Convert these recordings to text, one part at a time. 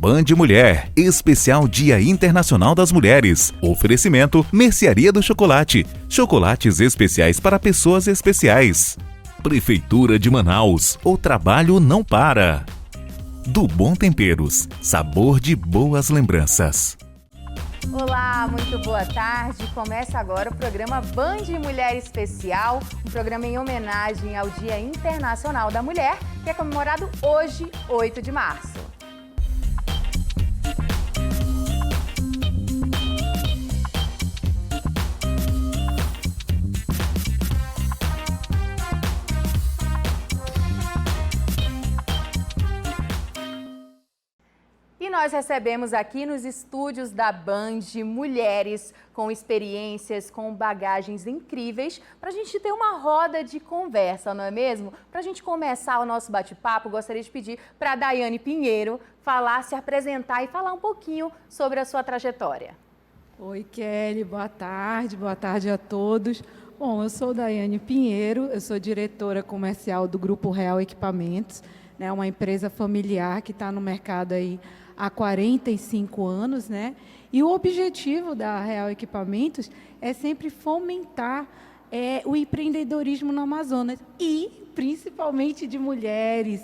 Band Mulher, especial Dia Internacional das Mulheres. Oferecimento Mercearia do Chocolate. Chocolates especiais para pessoas especiais. Prefeitura de Manaus, o trabalho não para. Do Bom Temperos, sabor de boas lembranças. Olá, muito boa tarde. Começa agora o programa Band Mulher Especial, um programa em homenagem ao Dia Internacional da Mulher, que é comemorado hoje, 8 de março. E nós recebemos aqui nos estúdios da Band mulheres com experiências, com bagagens incríveis, para a gente ter uma roda de conversa, não é mesmo? Para a gente começar o nosso bate-papo, gostaria de pedir para a Daiane Pinheiro falar, se apresentar e falar um pouquinho sobre a sua trajetória. Oi, Kelly, boa tarde a todos. Bom, eu sou Daiane Pinheiro, eu sou diretora comercial do Grupo Real Equipamentos, né, uma empresa familiar que está no mercado aí há 45 anos, né? E o objetivo da Real Equipamentos é sempre fomentar o empreendedorismo no Amazonas e, principalmente, de mulheres,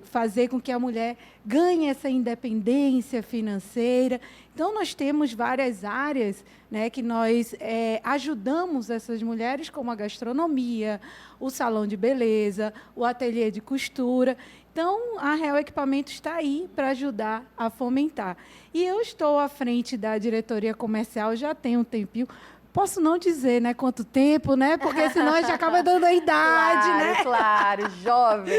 fazer com que a mulher ganhe essa independência financeira. Então, nós temos várias áreas, né, que nós ajudamos essas mulheres, como a gastronomia, o salão de beleza, o ateliê de costura. Então, a Real Equipamentos está aí para ajudar a fomentar. E eu estou à frente da diretoria comercial já tem um tempinho. Posso não dizer, né, quanto tempo, né? Porque senão a gente acaba dando a idade, claro, né? Claro, jovem.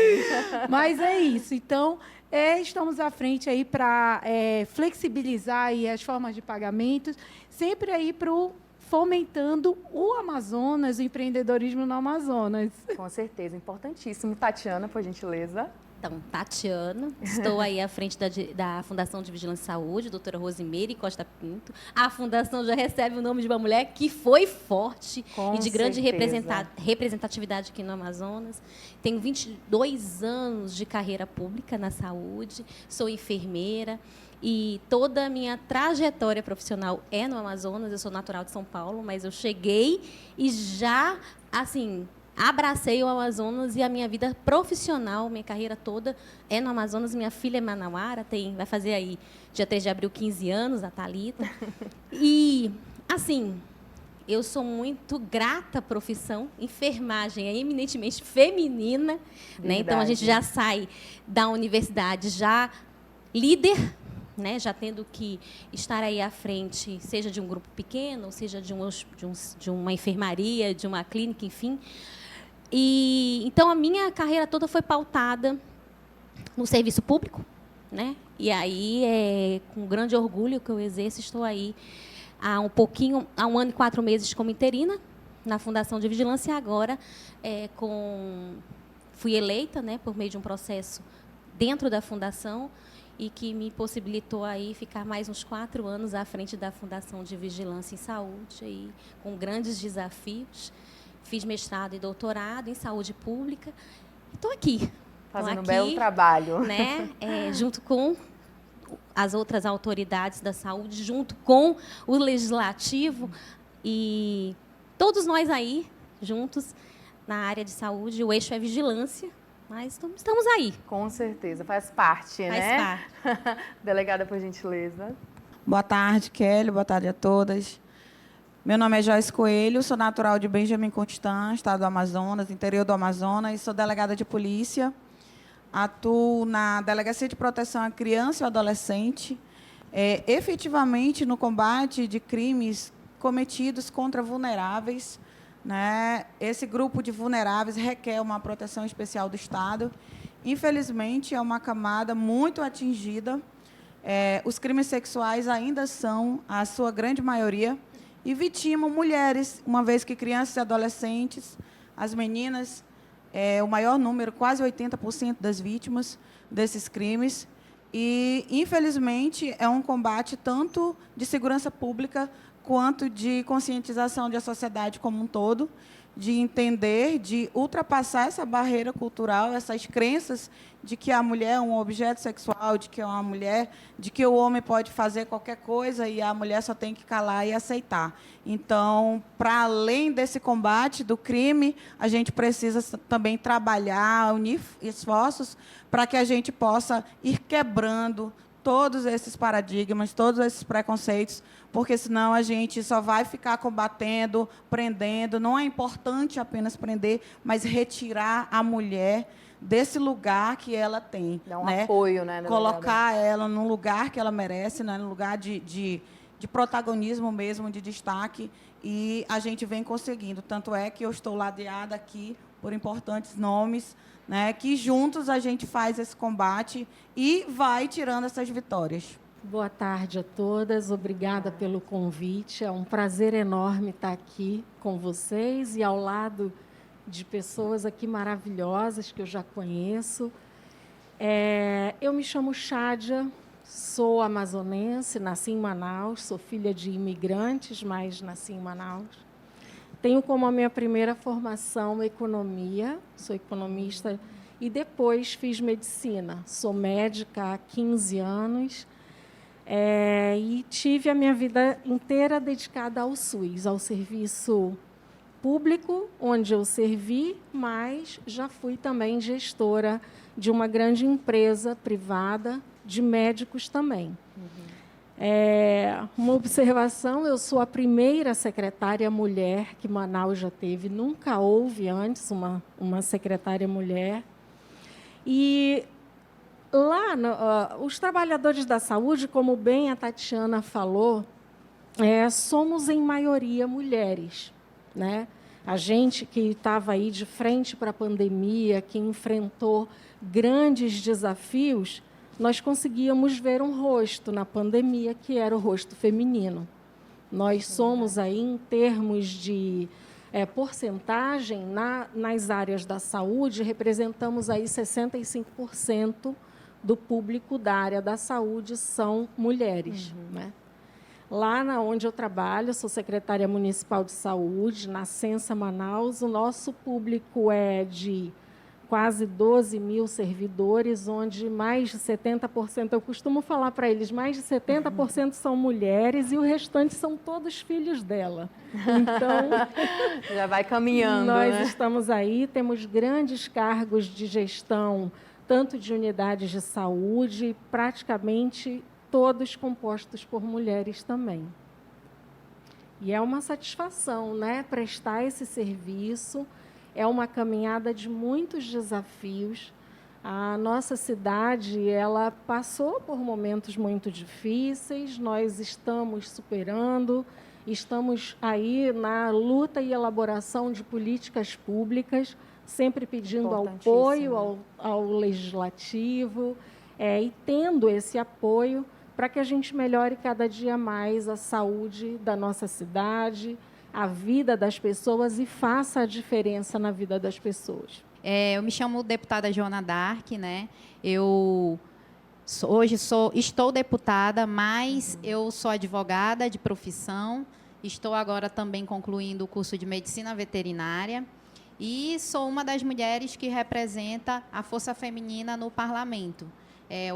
Mas é isso. Então, estamos à frente aí para flexibilizar aí as formas de pagamentos, sempre aí para fomentando o Amazonas, o empreendedorismo no Amazonas. Com certeza, importantíssimo. Tatiana, por gentileza. Então, Tatiana, estou aí à frente da Fundação de Vigilância e Saúde, doutora Rosimeire Costa Pinto. A fundação já recebe o nome de uma mulher que foi forte e de grande representatividade aqui no Amazonas. Tenho 22 anos de carreira pública na saúde, sou enfermeira e toda a minha trajetória profissional é no Amazonas. Eu sou natural de São Paulo, mas eu cheguei e já, assim, abracei o Amazonas e a minha vida profissional, minha carreira toda é no Amazonas. Minha filha é manauara, vai fazer aí, dia 3 de abril, 15 anos, a Thalita. E, assim, eu sou muito grata à profissão. Enfermagem é eminentemente feminina, né? Então, a gente já sai da universidade já líder, né, já tendo que estar aí à frente, seja de um grupo pequeno, seja de uma enfermaria, de uma clínica, enfim. E então a minha carreira toda foi pautada no serviço público, né? E aí com grande orgulho que eu exerço, estou aí há um ano e 4 meses como interina na Fundação de Vigilância e agora fui eleita, né, por meio de um processo dentro da fundação e que me possibilitou aí ficar mais uns 4 anos à frente da Fundação de Vigilância em Saúde, aí, com grandes desafios. Fiz mestrado e doutorado em saúde pública. Estou aqui. Fazendo um belo trabalho. Né, junto com as outras autoridades da saúde, junto com o legislativo e todos nós aí, juntos, na área de saúde. O eixo é vigilância, mas estamos aí. Com certeza, faz parte, né? Faz parte. Delegada, por gentileza. Boa tarde, Kelly. Boa tarde a todas. Meu nome é Joyce Coelho, sou natural de Benjamin Constant, estado do Amazonas, interior do Amazonas, sou delegada de polícia, atuo na Delegacia de Proteção à Criança e Adolescente, efetivamente no combate de crimes cometidos contra vulneráveis, né? Esse grupo de vulneráveis requer uma proteção especial do Estado. Infelizmente, é uma camada muito atingida. Os crimes sexuais ainda são, a sua grande maioria, e vitimam mulheres, uma vez que crianças e adolescentes, as meninas, o maior número, quase 80% das vítimas desses crimes. E, infelizmente, é um combate tanto de segurança pública quanto de conscientização da sociedade como um todo. de entender, de ultrapassar essa barreira cultural, essas crenças de que a mulher é um objeto sexual, de que é uma mulher, de que o homem pode fazer qualquer coisa e a mulher só tem que calar e aceitar. Então, para além desse combate do crime, a gente precisa também trabalhar, unir esforços para que a gente possa ir quebrando todos esses paradigmas, todos esses preconceitos, porque senão a gente só vai ficar combatendo, prendendo. Não é importante apenas prender, mas retirar a mulher desse lugar que ela tem. Dá um apoio, né? Colocar ela num lugar que ela merece, né? Num lugar de protagonismo mesmo, de destaque, e a gente vem conseguindo. Tanto é que eu estou ladeada aqui por importantes nomes, né, que juntos a gente faz esse combate e vai tirando essas vitórias. Boa tarde a todas, obrigada pelo convite. É um prazer enorme estar aqui com vocês e ao lado de pessoas aqui maravilhosas que eu já conheço. Eu me chamo Chádia, sou amazonense, nasci em Manaus, sou filha de imigrantes, mas nasci em Manaus. Tenho como a minha primeira formação economia, sou economista, e depois fiz medicina. Sou médica há 15 anos e tive a minha vida inteira dedicada ao SUS, ao serviço público, onde eu servi, mas já fui também gestora de uma grande empresa privada de médicos também. Uma observação, eu sou a primeira secretária mulher que Manaus já teve, nunca houve antes uma secretária mulher. E lá, os trabalhadores da saúde, como bem a Tatiana falou, somos em maioria mulheres, né? A gente que estava aí de frente para a pandemia, que enfrentou grandes desafios, nós conseguíamos ver um rosto na pandemia, que era o rosto feminino. Nós somos, aí, em termos de porcentagem, nas áreas da saúde, representamos aí 65% do público da área da saúde são mulheres. Né? Lá onde eu trabalho, sou secretária municipal de saúde, na Sensa Manaus, o nosso público é de quase 12 mil servidores, onde mais de 70%, eu costumo falar para eles, mais de 70% são mulheres e o restante são todos filhos dela. Então, já vai caminhando, nós estamos aí, temos grandes cargos de gestão, tanto de unidades de saúde, praticamente todos compostos por mulheres também. E é uma satisfação, né, prestar esse serviço. É uma caminhada de muitos desafios. A nossa cidade, ela passou por momentos muito difíceis, nós estamos superando, estamos aí na luta e elaboração de políticas públicas, sempre pedindo apoio ao legislativo, e tendo esse apoio para que a gente melhore cada dia mais a saúde da nossa cidade, a vida das pessoas e faça a diferença na vida das pessoas. Eu me chamo deputada Joana Dark, né? Hoje estou deputada, mas eu sou advogada de profissão. Estou agora também concluindo o curso de medicina veterinária e sou uma das mulheres que representa a força feminina no parlamento.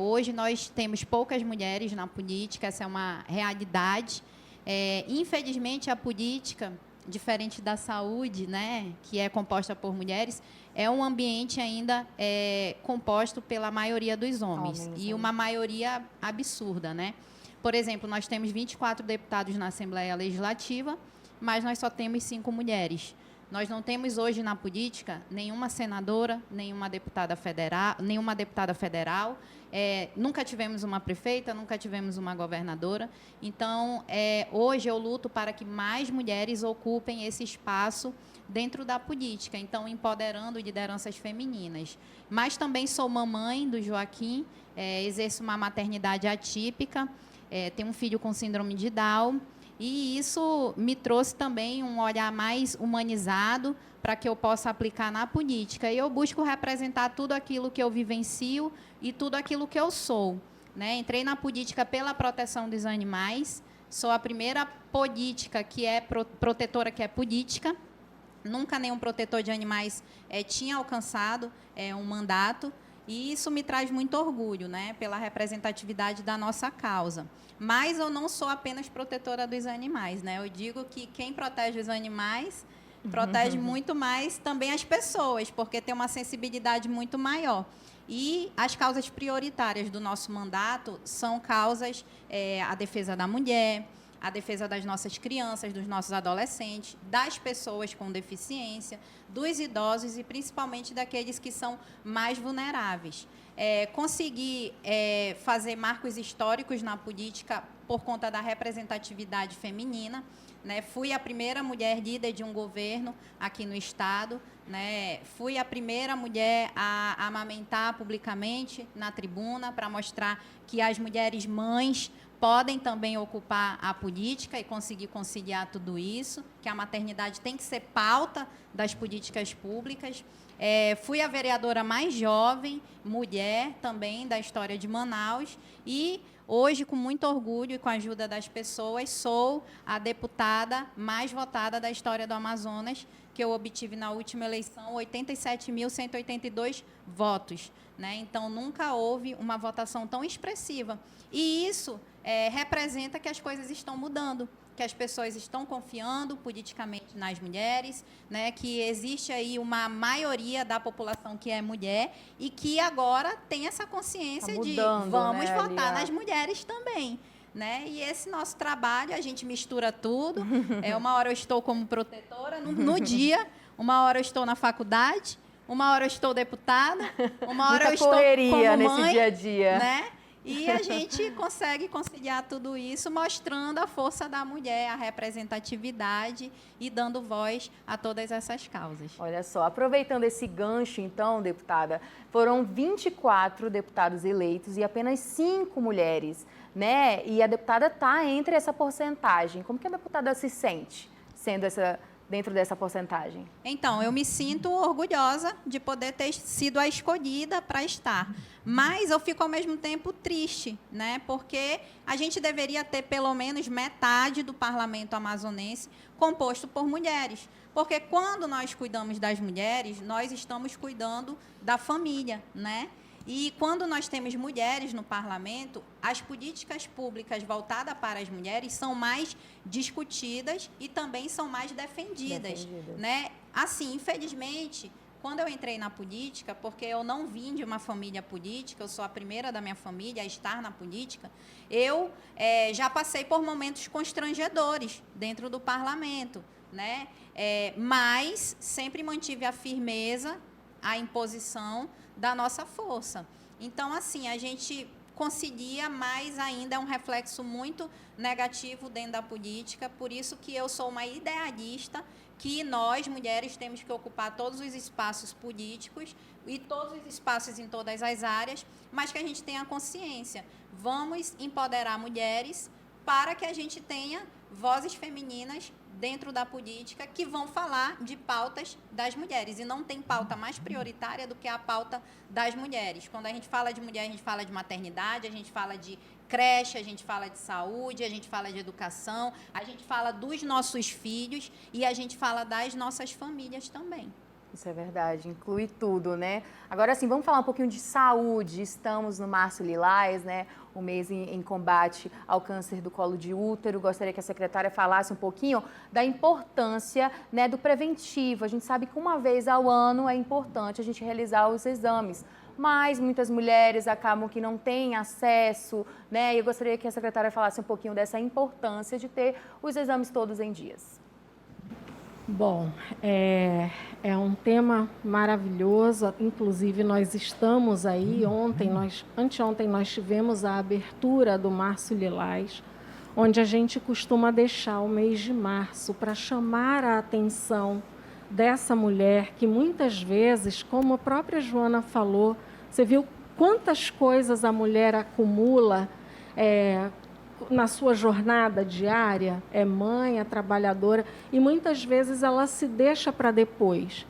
Hoje nós temos poucas mulheres na política, essa é uma realidade. Infelizmente, a política, diferente da saúde, né, que é composta por mulheres, é um ambiente ainda composto pela maioria dos homens. E uma maioria absurda. Né? Por exemplo, nós temos 24 deputados na Assembleia Legislativa, mas nós só temos 5 mulheres. Nós não temos hoje na política nenhuma senadora, nenhuma deputada federal, nunca tivemos uma prefeita, nunca tivemos uma governadora. Então, hoje eu luto para que mais mulheres ocupem esse espaço dentro da política, então empoderando lideranças femininas. Mas também sou mamãe do Joaquim, exerço uma maternidade atípica, tenho um filho com síndrome de Down, e isso me trouxe também um olhar mais humanizado para que eu possa aplicar na política. E eu busco representar tudo aquilo que eu vivencio e tudo aquilo que eu sou. Né? Entrei na política pela proteção dos animais, sou a primeira política que é protetora, que é política. Nunca nenhum protetor de animais tinha alcançado um mandato, e isso me traz muito orgulho, né, pela representatividade da nossa causa. Mas eu não sou apenas protetora dos animais, né? Eu digo que quem protege os animais protege muito mais também as pessoas, porque tem uma sensibilidade muito maior. E as causas prioritárias do nosso mandato são causas, a defesa da mulher, a defesa das nossas crianças, dos nossos adolescentes, das pessoas com deficiência, dos idosos e principalmente daqueles que são mais vulneráveis. Conseguir fazer marcos históricos na política por conta da representatividade feminina, né? Fui a primeira mulher líder de um governo aqui no Estado, né? Fui a primeira mulher a amamentar publicamente na tribuna para mostrar que as mulheres mães podem também ocupar a política e conseguir conciliar tudo isso, que a maternidade tem que ser pauta das políticas públicas. Fui a vereadora mais jovem, mulher também, da história de Manaus, e hoje, com muito orgulho e com a ajuda das pessoas, sou a deputada mais votada da história do Amazonas, que eu obtive na última eleição 87.182 votos, né? Então, nunca houve uma votação tão expressiva. E isso representa que as coisas estão mudando, que as pessoas estão confiando politicamente nas mulheres, né, que existe aí uma maioria da população que é mulher e que agora tem essa consciência de vamos votar nas mulheres também. Né? E esse nosso trabalho, a gente mistura tudo. Uma hora eu estou como protetora no dia, uma hora eu estou na faculdade, uma hora eu estou deputada, uma hora eu estou como mãe, nesse dia a dia. Né? E a gente consegue conciliar tudo isso mostrando a força da mulher, a representatividade e dando voz a todas essas causas. Olha só, aproveitando esse gancho, então, deputada, foram 24 deputados eleitos e apenas 5 mulheres, né? E a deputada está entre essa porcentagem. Como que a deputada se sente sendo dentro dessa porcentagem? Então, eu me sinto orgulhosa de poder ter sido a escolhida para estar. Mas eu fico, ao mesmo tempo, triste, né? Porque a gente deveria ter, pelo menos, metade do parlamento amazonense composto por mulheres. Porque quando nós cuidamos das mulheres, nós estamos cuidando da família, né? E quando nós temos mulheres no parlamento, as políticas públicas voltadas para as mulheres são mais discutidas e também são mais defendidas. Né? Assim, infelizmente, quando eu entrei na política, porque eu não vim de uma família política, eu sou a primeira da minha família a estar na política, eu já passei por momentos constrangedores dentro do parlamento, né? Mas sempre mantive a firmeza, a imposição da nossa força. Então, assim, a gente concilia, mas ainda é um reflexo muito negativo dentro da política, por isso que eu sou uma idealista, que nós, mulheres, temos que ocupar todos os espaços políticos e todos os espaços em todas as áreas, mas que a gente tenha consciência. Vamos empoderar mulheres para que a gente tenha vozes femininas dentro da política que vão falar de pautas das mulheres. E não tem pauta mais prioritária do que a pauta das mulheres. Quando a gente fala de mulher, a gente fala de maternidade, a gente fala de creche, a gente fala de saúde, a gente fala de educação, a gente fala dos nossos filhos e a gente fala das nossas famílias também. Isso é verdade, inclui tudo, né? Agora, sim, vamos falar um pouquinho de saúde. Estamos no Março Lilás, né? O mês em combate ao câncer do colo de útero. Gostaria que a secretária falasse um pouquinho da importância, né, do preventivo. A gente sabe que uma vez ao ano é importante a gente realizar os exames, mas muitas mulheres acabam que não têm acesso, né? E eu gostaria que a secretária falasse um pouquinho dessa importância de ter os exames todos em dias. Bom, é um tema maravilhoso, inclusive nós estamos aí, anteontem nós tivemos a abertura do Março Lilás, onde a gente costuma deixar o mês de março para chamar a atenção dessa mulher que muitas vezes, como a própria Joana falou, você viu quantas coisas a mulher acumula na sua jornada diária, é mãe, é trabalhadora, e muitas vezes ela se deixa para depois.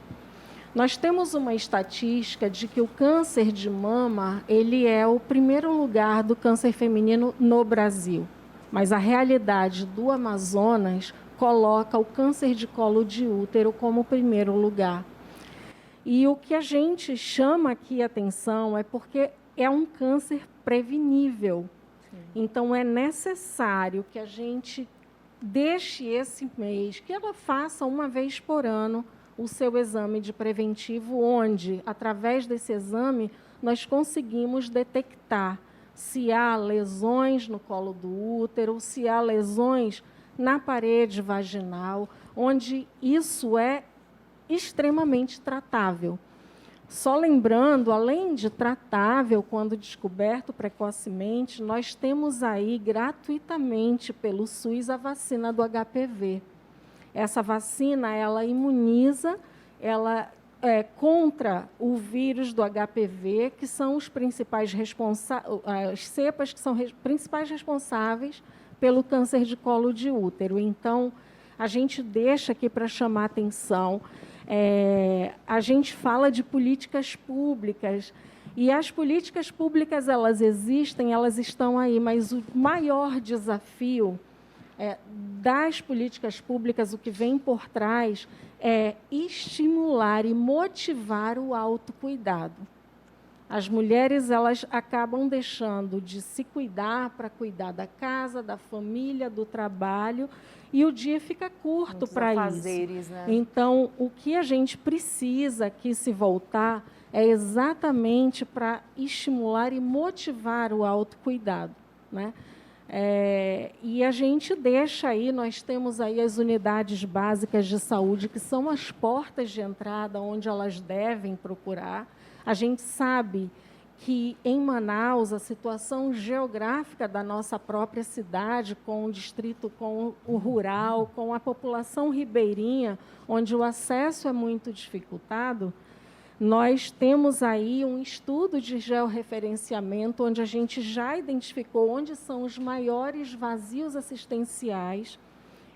Nós temos uma estatística de que o câncer de mama, ele é o primeiro lugar do câncer feminino no Brasil, mas a realidade do Amazonas coloca o câncer de colo de útero como primeiro lugar. E o que a gente chama aqui atenção é porque é um câncer prevenível. Então, é necessário que a gente deixe esse mês, que ela faça uma vez por ano o seu exame de preventivo, onde, através desse exame, nós conseguimos detectar se há lesões no colo do útero, se há lesões na parede vaginal, onde isso é extremamente tratável. Só lembrando, além de tratável, quando descoberto precocemente, nós temos aí gratuitamente pelo SUS a vacina do HPV. Essa vacina, ela imuniza, contra o vírus do HPV, que são os principais as cepas que são principais responsáveis pelo câncer de colo de útero. Então, a gente deixa aqui para chamar a atenção. A gente fala de políticas públicas, e as políticas públicas, elas existem, elas estão aí, mas o maior desafio das políticas públicas, o que vem por trás, é estimular e motivar o autocuidado. As mulheres, elas acabam deixando de se cuidar para cuidar da casa, da família, do trabalho, e o dia fica curto para isso. Né? Então, o que a gente precisa aqui se voltar é exatamente para estimular e motivar o autocuidado, né? E a gente deixa aí, nós temos aí as unidades básicas de saúde, que são as portas de entrada onde elas devem procurar. A gente sabe que em Manaus, a situação geográfica da nossa própria cidade, com o distrito, com o rural, com a população ribeirinha, onde o acesso é muito dificultado, nós temos aí um estudo de georreferenciamento, onde a gente já identificou onde são os maiores vazios assistenciais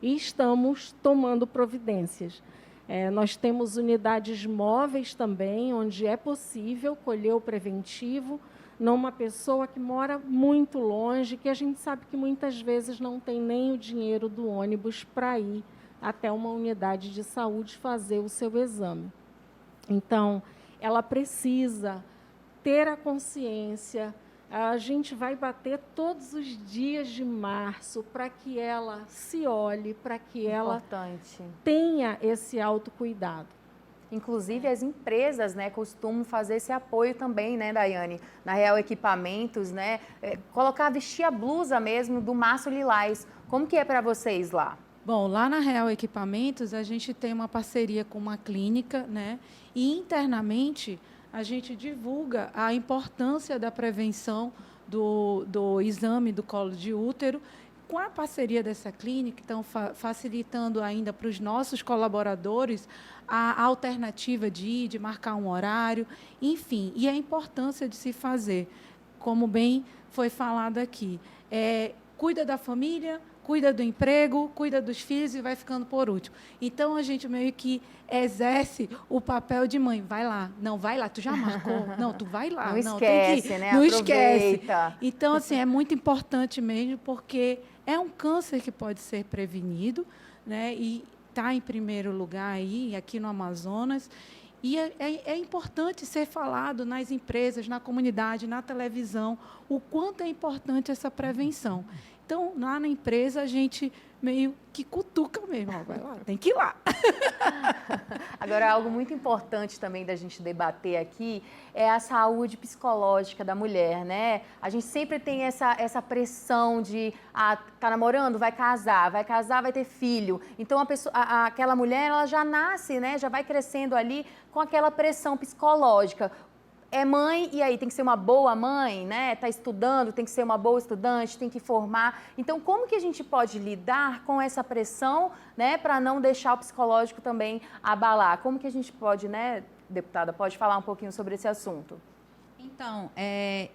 e estamos tomando providências. Nós temos unidades móveis também, onde é possível colher o preventivo numa pessoa que mora muito longe, que a gente sabe que muitas vezes não tem nem o dinheiro do ônibus para ir até uma unidade de saúde fazer o seu exame. Então, ela precisa ter a consciência. A gente vai bater todos os dias de março para que ela se olhe, para que ela tenha esse autocuidado. Inclusive, as empresas, né, costumam fazer esse apoio também, né, Daiane? Na Real Equipamentos, né? Vestir a blusa mesmo do Março Lilás. Como que é para vocês lá? Bom, lá na Real Equipamentos, a gente tem uma parceria com uma clínica, né? E internamente a gente divulga a importância da prevenção do exame do colo de útero, com a parceria dessa clínica, então facilitando ainda para os nossos colaboradores a alternativa de marcar um horário, enfim, e a importância de se fazer, como bem foi falado aqui. Cuida da família, cuida do emprego, cuida dos filhos e vai ficando por último. Então, a gente meio que exerce o papel de mãe. Vai lá. Não, vai lá. Tu já marcou? Não, tu vai lá. Não esquece, tem que... né? Não Aproveita. Esquece. Então, assim, é muito importante mesmo, porque é um câncer que pode ser prevenido, né? E está em primeiro lugar aí, aqui no Amazonas. E é importante ser falado nas empresas, na comunidade, na televisão, o quanto é importante essa prevenção. Então, lá na empresa, a gente meio que cutuca mesmo. Vai lá, tem que ir lá. Agora, algo muito importante também da gente debater aqui é a saúde psicológica da mulher, né? A gente sempre tem essa pressão de, tá namorando, vai casar, vai ter filho. Então, aquela mulher, ela já nasce, né? Já vai crescendo ali com aquela pressão psicológica. É mãe, e aí tem que ser uma boa mãe, né? Está estudando, tem que ser uma boa estudante, tem que formar. Então, como que a gente pode lidar com essa pressão, né? Para não deixar o psicológico também abalar? Como que a gente pode, né, deputada, pode falar um pouquinho sobre esse assunto? Então,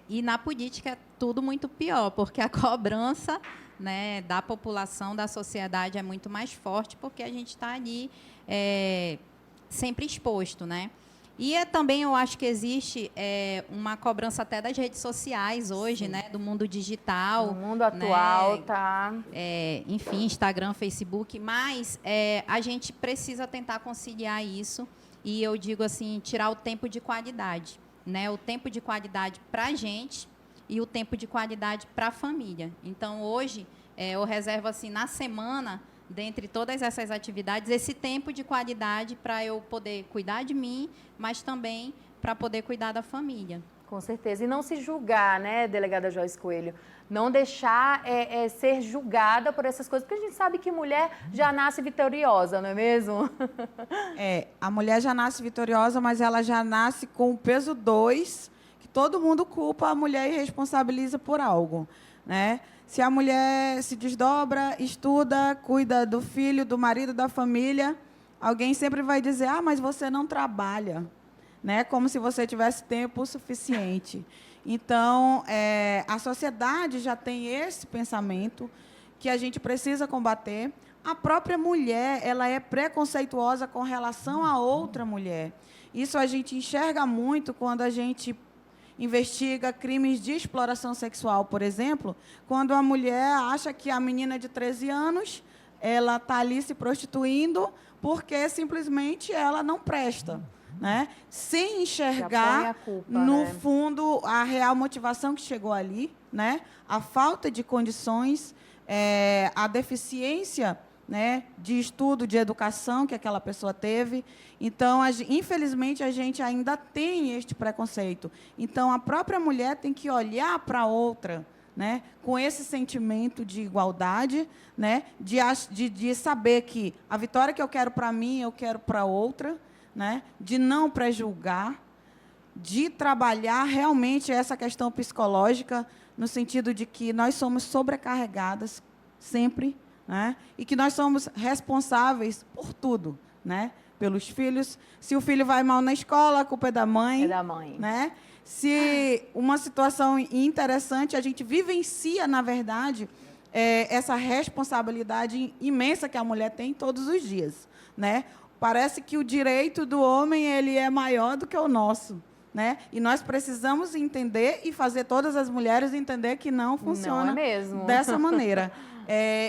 e na política é tudo muito pior, porque a cobrança, né, da população, da sociedade é muito mais forte, porque a gente está ali sempre exposto, né? E também eu acho que existe uma cobrança até das redes sociais hoje, né, do mundo digital. No mundo atual, né, tá? Enfim, Instagram, Facebook, mas a gente precisa tentar conciliar isso e eu digo assim, tirar o tempo de qualidade, né, o tempo de qualidade para a gente e o tempo de qualidade para a família. Então, hoje, eu reservo assim na semana, dentre todas essas atividades, esse tempo de qualidade para eu poder cuidar de mim, mas também para poder cuidar da família. Com certeza. E não se julgar, né, delegada Joyce Coelho? Não deixar ser julgada por essas coisas, porque a gente sabe que mulher já nasce vitoriosa, não é mesmo? A mulher já nasce vitoriosa, mas ela já nasce com o peso 2, que todo mundo culpa a mulher e responsabiliza por algo, né? Se a mulher se desdobra, estuda, cuida do filho, do marido, da família, alguém sempre vai dizer, mas você não trabalha, né? Como se você tivesse tempo suficiente. Então, a sociedade já tem esse pensamento que a gente precisa combater. A própria mulher, ela é preconceituosa com relação a outra mulher. Isso a gente enxerga muito quando a gente investiga crimes de exploração sexual, por exemplo, quando a mulher acha que a menina de 13 anos ela está ali se prostituindo porque simplesmente ela não presta, né? Sem enxergar, culpa, no né? fundo, a real motivação que chegou ali, né? A falta de condições, a deficiência, né, de estudo, de educação que aquela pessoa teve. Então, infelizmente, a gente ainda tem este preconceito. Então, a própria mulher tem que olhar para a outra, né, com esse sentimento de igualdade, né, de saber que a vitória que eu quero para mim, eu quero para outra, né, de não prejulgar, de trabalhar realmente essa questão psicológica, no sentido de que nós somos sobrecarregadas sempre, né? E que nós somos responsáveis por tudo, né? Pelos filhos. Se o filho vai mal na escola, a culpa é da mãe. É da mãe. Né? Se uma situação interessante, a gente vivencia, na verdade, essa responsabilidade imensa que a mulher tem todos os dias, né? Parece que o direito do homem ele é maior do que o nosso, né? E nós precisamos entender e fazer todas as mulheres entender que não funciona Não é mesmo. dessa maneira.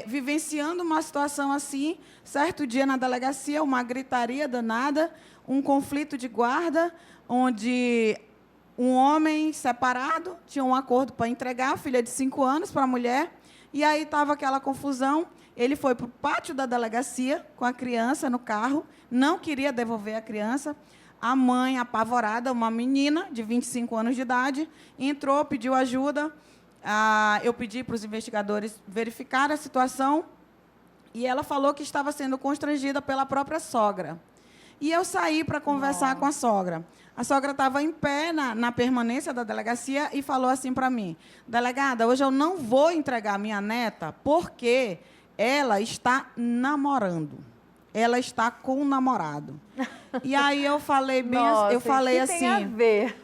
Vivenciando uma situação assim, certo dia na delegacia, uma gritaria danada, um conflito de guarda, onde um homem separado tinha um acordo para entregar a filha de 5 anos para a mulher, e aí estava aquela confusão. Ele foi para o pátio da delegacia com a criança no carro, não queria devolver a criança. A mãe, apavorada, uma menina de 25 anos de idade, entrou, pediu ajuda. Eu pedi para os investigadores verificar a situação e ela falou que estava sendo constrangida pela própria sogra. E eu saí para conversar com a sogra. A sogra estava em pé na permanência da delegacia e falou assim para mim: delegada, hoje eu não vou entregar minha neta porque ela está namorando. Ela está com um namorado. E aí eu falei bem, Nossa, eu falei que assim, tem a ver?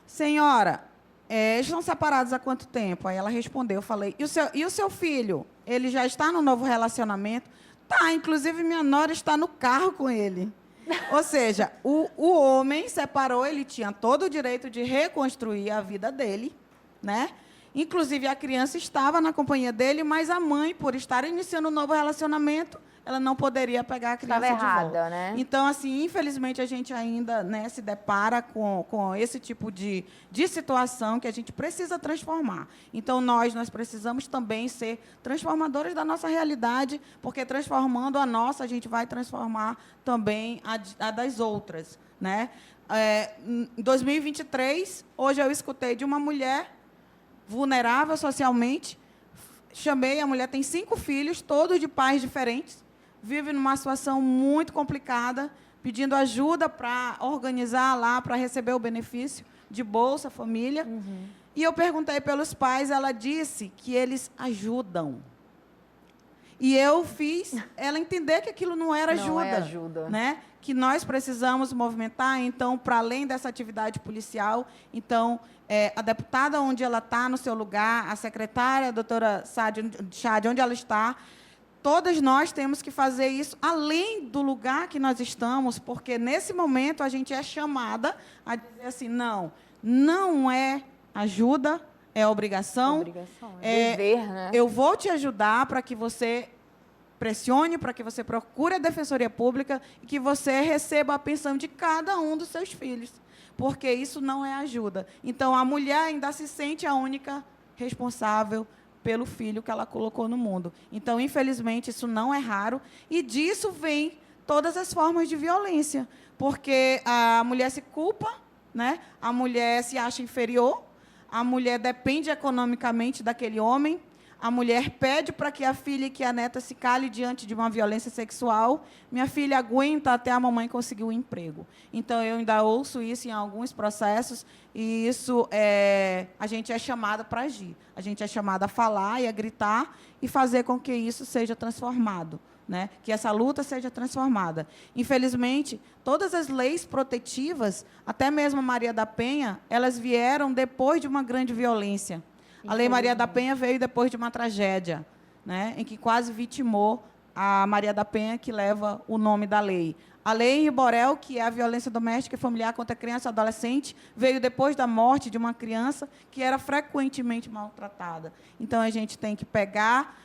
senhora, eles estão separados há quanto tempo? Aí ela respondeu, eu falei, e o seu filho? Ele já está no novo relacionamento? Tá, inclusive minha nora está no carro com ele. Ou seja, o homem separou, ele tinha todo o direito de reconstruir a vida dele, né? Inclusive, a criança estava na companhia dele, mas a mãe, por estar iniciando um novo relacionamento, ela não poderia pegar a criança Estava de errada, volta. né? Então, assim, infelizmente, a gente ainda, né, se depara com esse tipo de situação que a gente precisa transformar. Então, nós precisamos também ser transformadores da nossa realidade, porque transformando a nossa, a gente vai transformar também a das outras, né? Em 2023, hoje eu escutei de uma mulher vulnerável socialmente, chamei, a mulher tem 5 filhos, todos de pais diferentes, vive numa situação muito complicada, pedindo ajuda para organizar lá, para receber o benefício de Bolsa Família. Uhum. E eu perguntei pelos pais, ela disse que eles ajudam. E eu fiz ela entender que aquilo não era ajuda. Não é ajuda. Né? Que nós precisamos movimentar, então, para além dessa atividade policial, então, a deputada onde ela está, no seu lugar, a secretária, a doutora Chade, onde ela está, todas nós temos que fazer isso além do lugar que nós estamos, porque nesse momento a gente é chamada a dizer assim, não é ajuda, é obrigação. É dever, né? Eu vou te ajudar para que você pressione, para que você procure a Defensoria Pública e que você receba a pensão de cada um dos seus filhos, porque isso não é ajuda. Então, a mulher ainda se sente a única responsável pelo filho que ela colocou no mundo. Então, infelizmente, isso não é raro, e disso vem todas as formas de violência, porque a mulher se culpa, né? A mulher se acha inferior, a mulher depende economicamente daquele homem, a mulher pede para que a filha e que a neta se cale diante de uma violência sexual. Minha filha aguenta até a mamãe conseguir um emprego. Então, eu ainda ouço isso em alguns processos, e isso a gente é chamada para agir. A gente é chamada a falar e a gritar e fazer com que isso seja transformado, né? Que essa luta seja transformada. Infelizmente, todas as leis protetivas, até mesmo a Maria da Penha, elas vieram depois de uma grande violência. A Lei Maria da Penha veio depois de uma tragédia, né, em que quase vitimou a Maria da Penha, que leva o nome da lei. A Lei Borel, que é a violência doméstica e familiar contra criança e adolescente, veio depois da morte de uma criança que era frequentemente maltratada. Então, a gente tem que pegar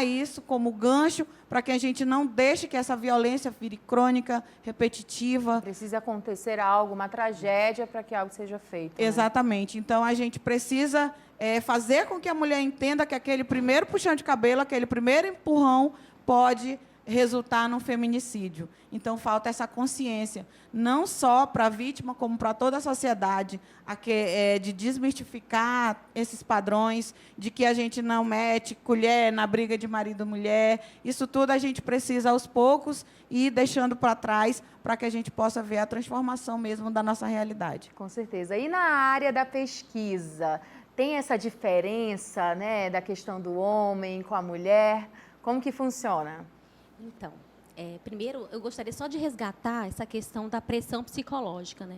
isso como gancho para que a gente não deixe que essa violência vire crônica, repetitiva. Precisa acontecer algo, uma tragédia, para que algo seja feito. Né? Exatamente. Então, a gente precisa fazer com que a mulher entenda que aquele primeiro puxão de cabelo, aquele primeiro empurrão pode resultar num feminicídio. Então, falta essa consciência, não só para a vítima, como para toda a sociedade, de desmistificar esses padrões, de que a gente não mete colher na briga de marido e mulher. Isso tudo a gente precisa, aos poucos, ir deixando para trás, para que a gente possa ver a transformação mesmo da nossa realidade. Com certeza. E na área da pesquisa, tem essa diferença, né, da questão do homem com a mulher? Como que funciona? Então, primeiro, eu gostaria só de resgatar essa questão da pressão psicológica, né?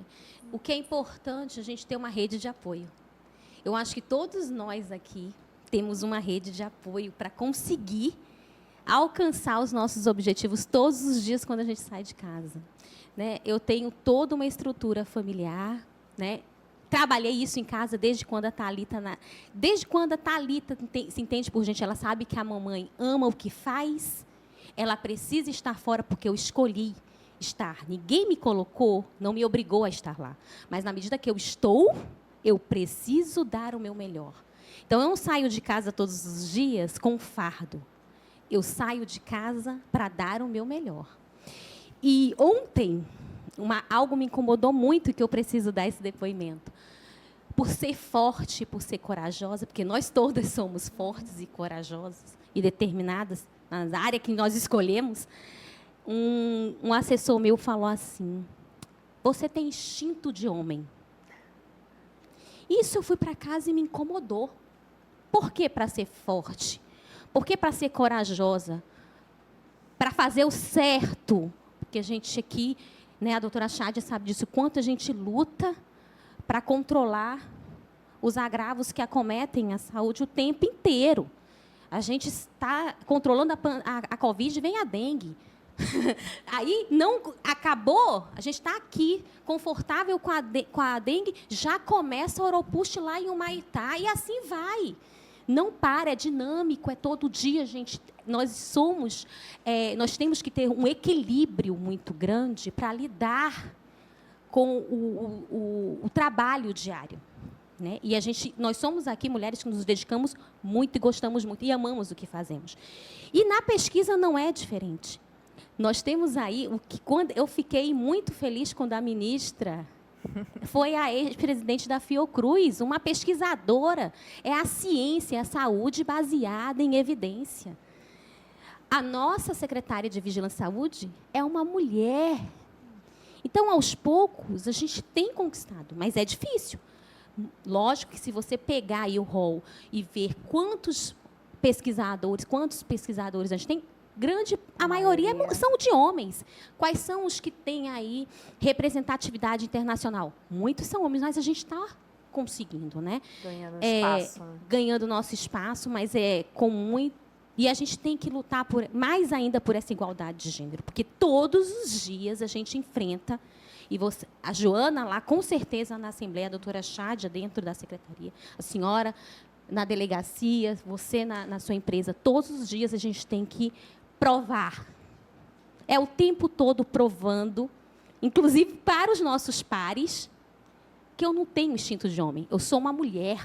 O que é importante a gente ter uma rede de apoio. Eu acho que todos nós aqui temos uma rede de apoio para conseguir alcançar os nossos objetivos todos os dias quando a gente sai de casa, né? Eu tenho toda uma estrutura familiar, né? Trabalhei isso em casa desde quando a Thalita se entende por gente, ela sabe que a mamãe ama o que faz. Ela precisa estar fora porque eu escolhi estar. Ninguém me colocou, não me obrigou a estar lá. Mas, na medida que eu estou, eu preciso dar o meu melhor. Então, eu não saio de casa todos os dias com um fardo. Eu saio de casa para dar o meu melhor. E ontem, algo me incomodou muito e que eu preciso dar esse depoimento. Por ser forte, por ser corajosa, porque nós todas somos fortes e corajosas e determinadas na área que nós escolhemos, um assessor meu falou assim, você tem instinto de homem. Isso eu fui para casa e me incomodou. Por que para ser forte? Por que para ser corajosa? Para fazer o certo. Porque a gente aqui, né, a doutora Chádia sabe disso, quanto a gente luta para controlar os agravos que acometem a saúde o tempo inteiro. A gente está controlando a Covid, vem a dengue. Aí, não acabou, a gente está aqui, confortável com a dengue, já começa a Oropust lá em Humaitá, e assim vai. Não para, é dinâmico, é todo dia, gente. Nós temos que ter um equilíbrio muito grande para lidar com o trabalho diário. Né? E nós somos aqui mulheres que nos dedicamos muito e gostamos muito e amamos o que fazemos. E na pesquisa não é diferente. Nós temos aí quando eu fiquei muito feliz quando a ministra foi a ex-presidente da Fiocruz, uma pesquisadora. É a ciência, a saúde baseada em evidência. A nossa secretária de Vigilância e Saúde é uma mulher. Então, aos poucos, a gente tem conquistado, mas é difícil. Lógico que se você pegar aí o rol e ver quantos pesquisadores a gente tem, a maioria são de homens. Quais são os que têm aí representatividade internacional? Muitos são homens, mas a gente está conseguindo, né? Ganhando espaço. Ganhando nosso espaço, mas com E a gente tem que lutar mais ainda por essa igualdade de gênero, porque todos os dias a gente enfrenta, e você, a Joana lá, com certeza, na Assembleia, a doutora Chádia, dentro da secretaria, a senhora na delegacia, você na sua empresa, todos os dias a gente tem que provar. É o tempo todo provando, inclusive para os nossos pares, que eu não tenho instinto de homem, eu sou uma mulher.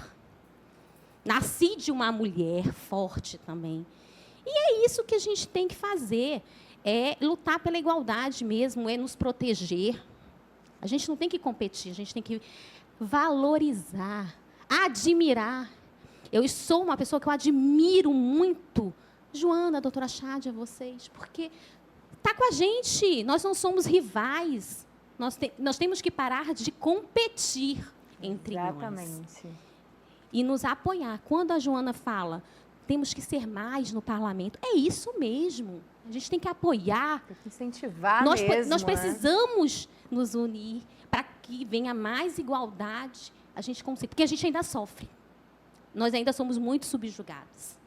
Nasci de uma mulher forte também. E é isso que a gente tem que fazer, é lutar pela igualdade mesmo, é nos proteger. A gente não tem que competir, a gente tem que valorizar, admirar. Eu sou uma pessoa que eu admiro muito. Joana, a doutora Chádia, vocês, porque está com a gente, nós não somos rivais. Nós temos que parar de competir entre nós. E nos apoiar. Quando a Joana fala, temos que ser mais no parlamento, é isso mesmo. A gente tem que apoiar. Tem que incentivar mesmo. Nós precisamos nos unir para que venha mais igualdade. A gente consiga, porque a gente ainda sofre. Nós ainda somos muito subjugados.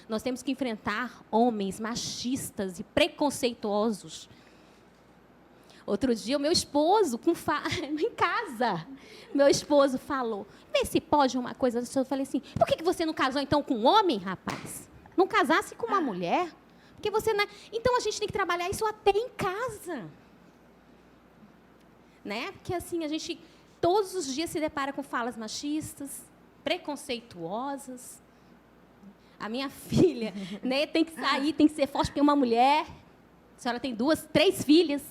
Nós temos que enfrentar homens machistas e preconceituosos. Outro dia, o meu esposo, em casa, meu esposo falou, vê se pode uma coisa. Eu falei assim, por que você não casou, então, com um homem, rapaz? Não casasse com uma mulher? Porque você não... Então, a gente tem que trabalhar isso até em casa. Né? Porque, assim, a gente, todos os dias, se depara com falas machistas, preconceituosas. A minha filha, né, tem que sair, tem que ser forte, porque é uma mulher. A senhora tem 2, 3 filhas.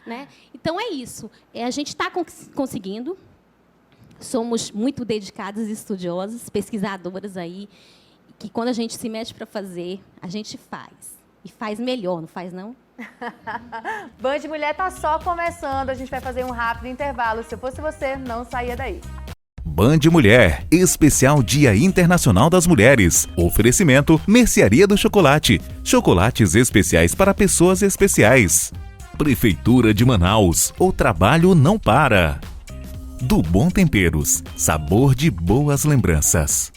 Né? Então, é isso. A gente está conseguindo. Somos muito dedicadas, estudiosas, pesquisadoras aí, que quando a gente se mete para fazer, a gente faz. E faz melhor, não faz, não? Band Mulher está só começando. A gente vai fazer um rápido intervalo. Se eu fosse você, não saía daí. Band Mulher, especial Dia Internacional das Mulheres. Oferecimento Mercearia do Chocolate. Chocolates especiais para pessoas especiais. Prefeitura de Manaus, o trabalho não para. Do Bom Temperos, sabor de boas lembranças.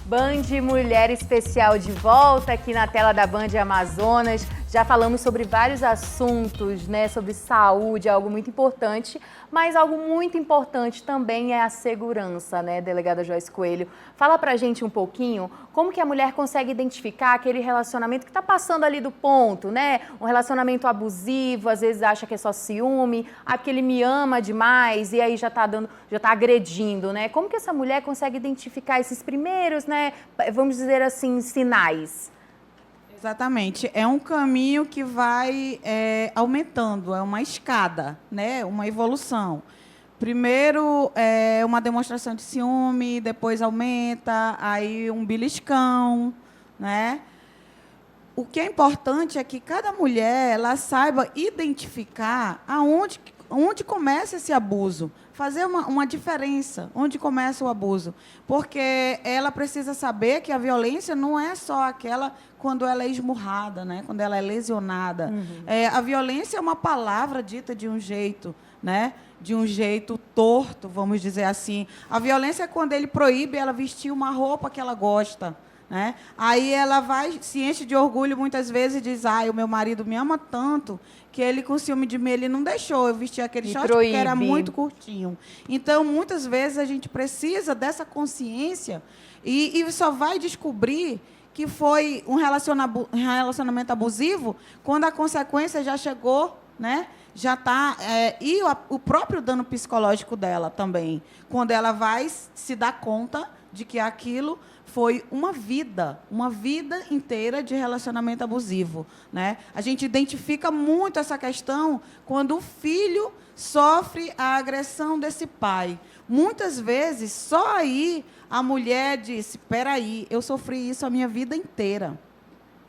Band Mulher especial de volta aqui na tela da Band Amazonas. Já falamos sobre vários assuntos, né, sobre saúde, algo muito importante, mas algo muito importante também é a segurança, né, delegada Joyce Coelho? Fala pra gente um pouquinho como que a mulher consegue identificar aquele relacionamento que está passando ali do ponto, né? Um relacionamento abusivo, às vezes acha que é só ciúme, porque ele me ama demais e aí já tá agredindo, né? Como que essa mulher consegue identificar esses primeiros, né, vamos dizer assim, sinais? Exatamente. É um caminho que vai aumentando, é uma escada, né? Uma evolução. Primeiro é uma demonstração de ciúme, depois aumenta, aí um beliscão, né? O que é importante é que cada mulher ela saiba identificar onde começa esse abuso, fazer uma diferença, onde começa o abuso. Porque ela precisa saber que a violência não é só aquela quando ela é esmurrada, né? Quando ela é lesionada. A violência é uma palavra dita de um jeito, né? De um jeito torto, vamos dizer assim. A violência é quando ele proíbe ela vestir uma roupa que ela gosta. Né? Aí ela se enche de orgulho muitas vezes e diz, o meu marido me ama tanto que ele, com ciúme de mim, ele não deixou eu vestir aquele short porque era muito curtinho. Então, muitas vezes, a gente precisa dessa consciência e só vai descobrir que foi um relacionamento abusivo quando a consequência já chegou, né? Já está... e o próprio dano psicológico dela também, quando ela vai se dar conta de que aquilo foi uma vida inteira de relacionamento abusivo, né? A gente identifica muito essa questão quando o filho sofre a agressão desse pai. Muitas vezes, só aí a mulher disse, espera aí, eu sofri isso a minha vida inteira.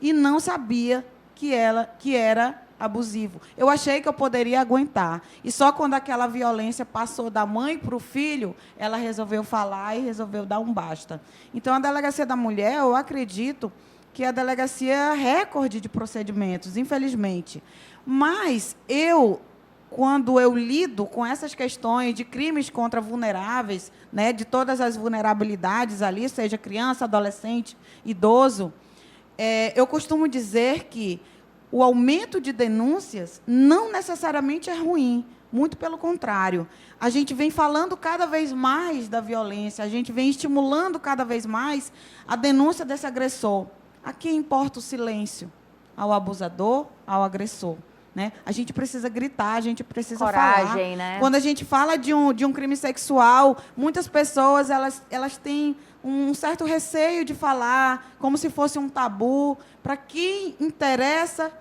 E não sabia que era abusivo. Eu achei que eu poderia aguentar. E só quando aquela violência passou da mãe para o filho, ela resolveu falar e resolveu dar um basta. Então, a Delegacia da Mulher, eu acredito que a delegacia é recorde de procedimentos, infelizmente. Mas quando eu lido com essas questões de crimes contra vulneráveis, né, de todas as vulnerabilidades ali, seja criança, adolescente, idoso, eu costumo dizer que o aumento de denúncias não necessariamente é ruim, muito pelo contrário. A gente vem falando cada vez mais da violência, a gente vem estimulando cada vez mais a denúncia desse agressor. A quem importa o silêncio? Ao abusador, ao agressor. Né? A gente precisa gritar, a gente precisa falar. Né? Quando a gente fala de um crime sexual, muitas pessoas elas têm um certo receio de falar, como se fosse um tabu. Para quem interessa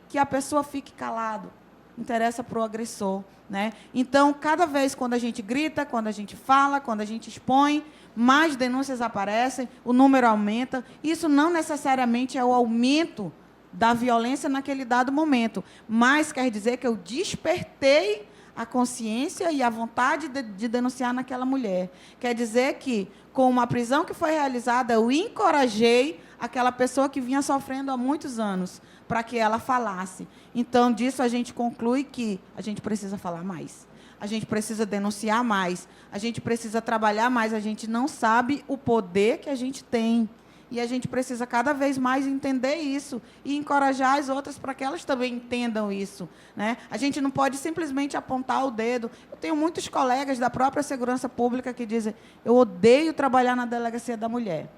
que a pessoa fique calado, interessa para o agressor. Né? Então, cada vez quando a gente grita, quando a gente fala, quando a gente expõe, mais denúncias aparecem, o número aumenta. Isso não necessariamente é o aumento da violência naquele dado momento, mas quer dizer que eu despertei a consciência e a vontade de denunciar naquela mulher. Quer dizer que, com uma prisão que foi realizada, eu encorajei aquela pessoa que vinha sofrendo há muitos anos para que ela falasse. Então, disso a gente conclui que a gente precisa falar mais. A gente precisa denunciar mais. A gente precisa trabalhar mais. A gente não sabe o poder que a gente tem. E a gente precisa cada vez mais entender isso e encorajar as outras para que elas também entendam isso. Né? A gente não pode simplesmente apontar o dedo. Eu tenho muitos colegas da própria segurança pública que dizem: eu odeio trabalhar na delegacia da mulher.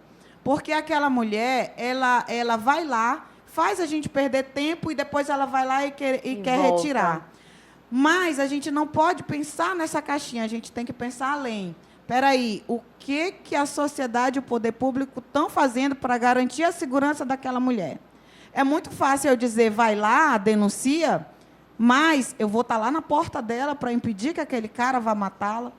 Porque aquela mulher, ela vai lá, faz a gente perder tempo e depois ela vai lá e quer retirar. Mas a gente não pode pensar nessa caixinha, a gente tem que pensar além. Espera aí, o que a sociedade e o poder público estão fazendo para garantir a segurança daquela mulher? É muito fácil eu dizer, vai lá, denuncia, mas eu vou estar lá na porta dela para impedir que aquele cara vá matá-la?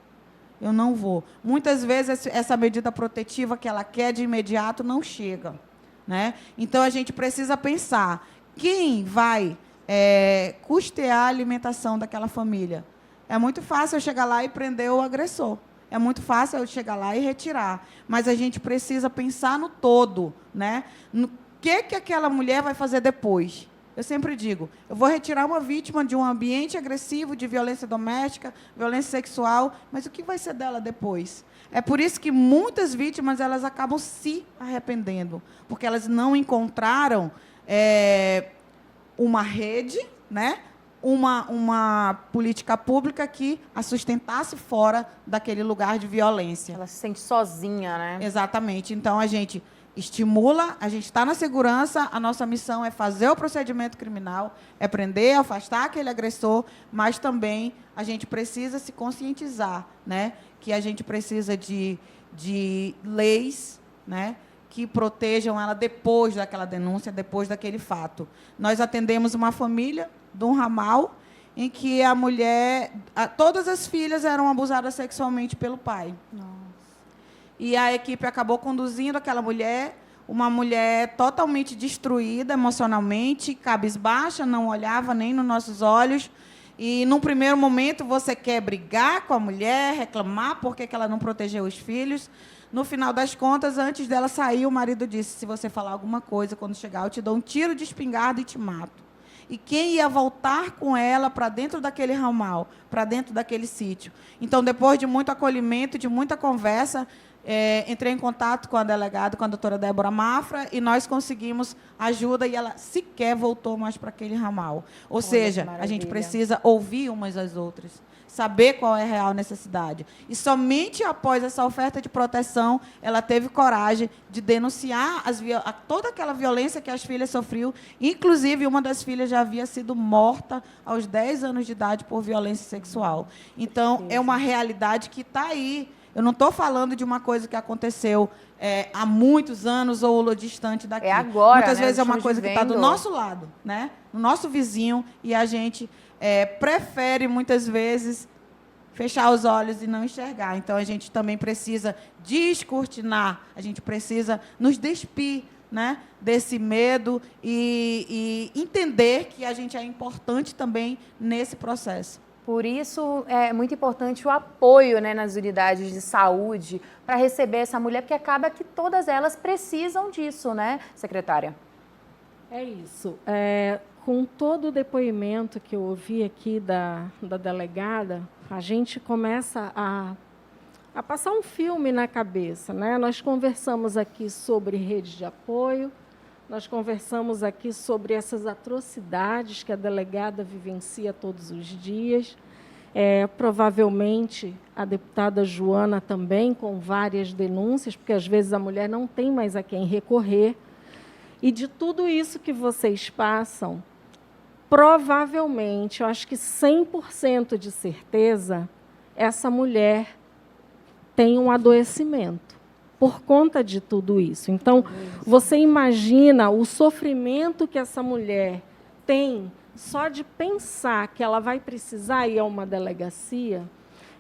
Eu não vou. Muitas vezes, essa medida protetiva que ela quer de imediato não chega. Né? Então, a gente precisa pensar, quem vai custear a alimentação daquela família? É muito fácil eu chegar lá e prender o agressor. É muito fácil eu chegar lá e retirar. Mas a gente precisa pensar no todo. Né? No que aquela mulher vai fazer depois. Eu sempre digo, eu vou retirar uma vítima de um ambiente agressivo, de violência doméstica, violência sexual, mas o que vai ser dela depois? É por isso que muitas vítimas elas acabam se arrependendo, porque elas não encontraram uma rede, né? uma política pública que a sustentasse fora daquele lugar de violência. Ela se sente sozinha, né? Exatamente. Então, a gente estimula, a gente está na segurança, a nossa missão é fazer o procedimento criminal, é prender, afastar aquele agressor, mas também a gente precisa se conscientizar, né? Que a gente precisa de leis, né? Que protejam ela depois daquela denúncia, depois daquele fato. Nós atendemos uma família de um ramal em que a mulher, todas as filhas eram abusadas sexualmente pelo pai. Nossa. E a equipe acabou conduzindo aquela mulher, uma mulher totalmente destruída emocionalmente, cabisbaixa, não olhava nem nos nossos olhos. E, num primeiro momento, você quer brigar com a mulher, reclamar porque ela não protegeu os filhos. No final das contas, antes dela sair, o marido disse, se você falar alguma coisa, quando chegar, eu te dou um tiro de espingarda e te mato. E quem ia voltar com ela para dentro daquele ramal, para dentro daquele sítio? Então, depois de muito acolhimento, de muita conversa, entrei em contato com a delegada, com a doutora Débora Mafra, e nós conseguimos ajuda, e ela sequer voltou mais para aquele ramal. Ou seja, a gente precisa ouvir umas às outras, saber qual é a real necessidade. E somente após essa oferta de proteção, ela teve coragem de denunciar toda aquela violência que as filhas sofriam. Inclusive, uma das filhas já havia sido morta aos 10 anos de idade por violência sexual. Então, é uma realidade que está aí. Eu não estou falando de uma coisa que aconteceu há muitos anos ou distante daqui. É agora, muitas né? vezes é uma coisa que está do nosso lado, né? No nosso vizinho, e a gente prefere, muitas vezes, fechar os olhos e não enxergar. Então, a gente também precisa descortinar, a gente precisa nos despir, né, desse medo e entender que a gente é importante também nesse processo. Por isso, é muito importante o apoio, né, nas unidades de saúde para receber essa mulher, porque acaba que todas elas precisam disso, né, secretária? É isso. Com todo o depoimento que eu ouvi aqui da delegada, a gente começa a passar um filme na cabeça, né? Nós conversamos aqui sobre rede de apoio, nós conversamos aqui sobre essas atrocidades que a delegada vivencia todos os dias. Provavelmente, a deputada Joana também, com várias denúncias, porque, às vezes, a mulher não tem mais a quem recorrer. E de tudo isso que vocês passam, provavelmente, eu acho que 100% de certeza, essa mulher tem um adoecimento por conta de tudo isso. Então, você imagina o sofrimento que essa mulher tem só de pensar que ela vai precisar ir a uma delegacia.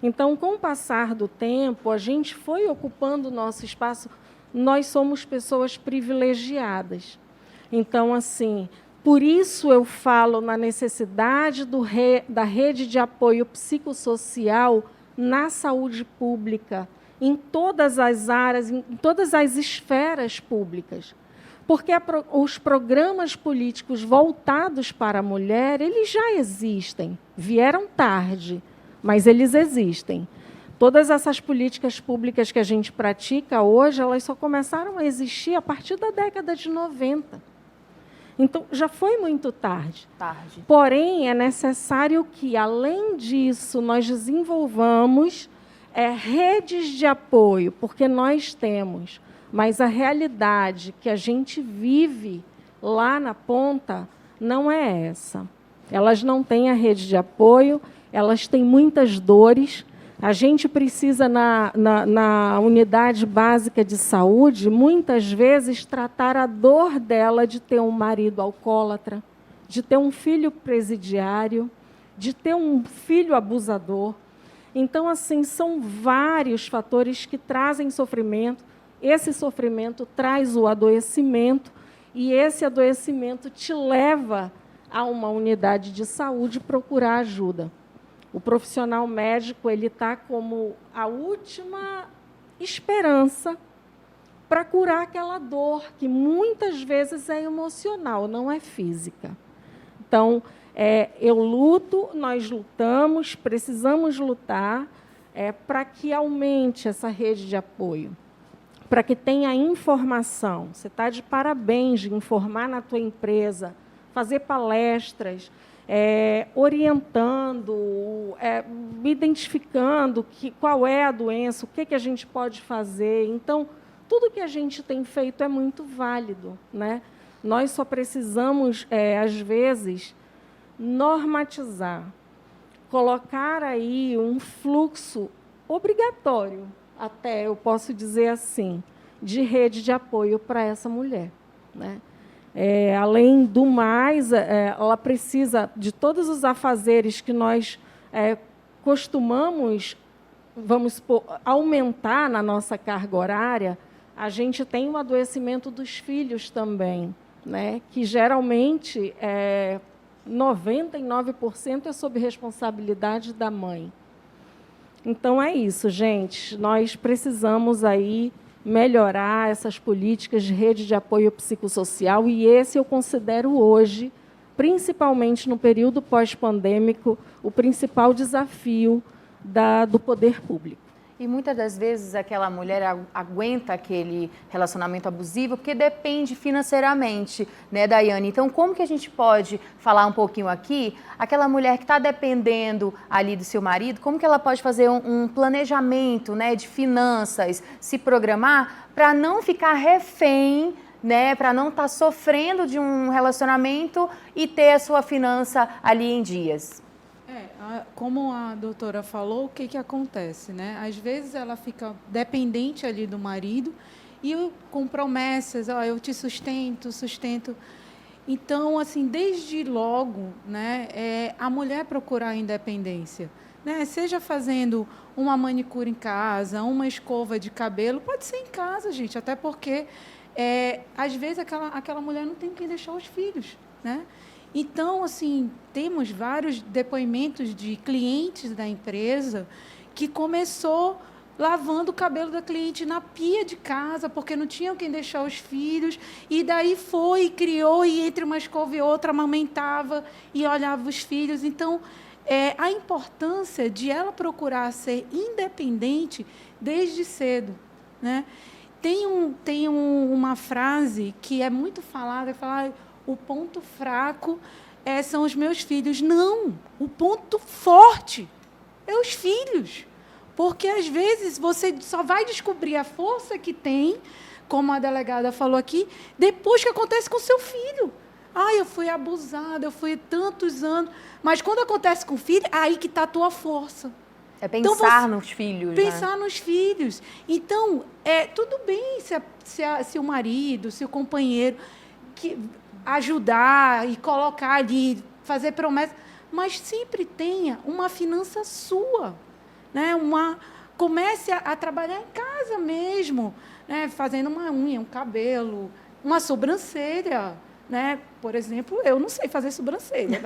Então, com o passar do tempo, a gente foi ocupando o nosso espaço. Nós somos pessoas privilegiadas. Então, assim, por isso eu falo na necessidade da rede de apoio psicossocial na saúde pública, em todas as áreas, em todas as esferas públicas. Porque os programas políticos voltados para a mulher, eles já existem. Vieram tarde, mas eles existem. Todas essas políticas públicas que a gente pratica hoje, elas só começaram a existir a partir da década de 90. Então, já foi muito tarde. Porém, é necessário que, além disso, nós desenvolvamos redes de apoio, porque nós temos, mas a realidade que a gente vive lá na ponta não é essa. Elas não têm a rede de apoio, elas têm muitas dores. A gente precisa, na unidade básica de saúde, muitas vezes, tratar a dor dela de ter um marido alcoólatra, de ter um filho presidiário, de ter um filho abusador. Então, assim, são vários fatores que trazem sofrimento. Esse sofrimento traz o adoecimento, e esse adoecimento te leva a uma unidade de saúde procurar ajuda. O profissional médico ele está como a última esperança para curar aquela dor, que muitas vezes é emocional, não é física. Então, eu luto, nós lutamos, precisamos lutar para que aumente essa rede de apoio, para que tenha informação. Você está de parabéns de informar na tua empresa, fazer palestras, orientando, identificando qual é a doença, o que a gente pode fazer. Então, tudo que a gente tem feito é muito válido, né? Nós só precisamos, às vezes, normatizar, colocar aí um fluxo obrigatório, até eu posso dizer assim, de rede de apoio para essa mulher, né? Além do mais, ela precisa de todos os afazeres que nós costumamos, vamos supor, aumentar na nossa carga horária. A gente tem um adoecimento dos filhos também, né? Que geralmente 99% é sob responsabilidade da mãe. Então é isso, gente. Nós precisamos aí melhorar essas políticas de rede de apoio psicossocial, e esse eu considero hoje, principalmente no período pós-pandêmico, o principal desafio do poder público. E muitas das vezes aquela mulher aguenta aquele relacionamento abusivo porque depende financeiramente, né, Daiane? Então, como que a gente pode falar um pouquinho aqui, aquela mulher que está dependendo ali do seu marido, como que ela pode fazer um planejamento, né, de finanças, se programar para não ficar refém, né, para não estar sofrendo de um relacionamento e ter a sua finança ali em dias? Como a doutora falou, o que acontece, né? Às vezes ela fica dependente ali do marido e com promessas, eu te sustento. Então, assim, desde logo, né, a mulher procurar a independência, né? Seja fazendo uma manicure em casa, uma escova de cabelo, pode ser em casa, gente, até porque, às vezes, aquela mulher não tem quem deixar os filhos, né? Então, assim, temos vários depoimentos de clientes da empresa que começou lavando o cabelo da cliente na pia de casa, porque não tinham quem deixar os filhos, e daí foi, criou, e entre uma escova e outra amamentava e olhava os filhos. Então, a importância de ela procurar ser independente desde cedo, né? Tem uma frase que é muito falada, o ponto fraco são os meus filhos. Não, o ponto forte é os filhos. Porque, às vezes, você só vai descobrir a força que tem, como a delegada falou aqui, depois que acontece com o seu filho. Eu fui abusada, eu fui tantos anos. Mas, quando acontece com o filho, aí que está a tua força. É pensar nos filhos. Pensar nos filhos. Então, tudo bem se o marido, se o companheiro ajudar e colocar ali, fazer promessas, mas sempre tenha uma finança sua. Né? Comece a trabalhar em casa mesmo, né? Fazendo uma unha, um cabelo, uma sobrancelha. Né? Por exemplo, eu não sei fazer sobrancelha.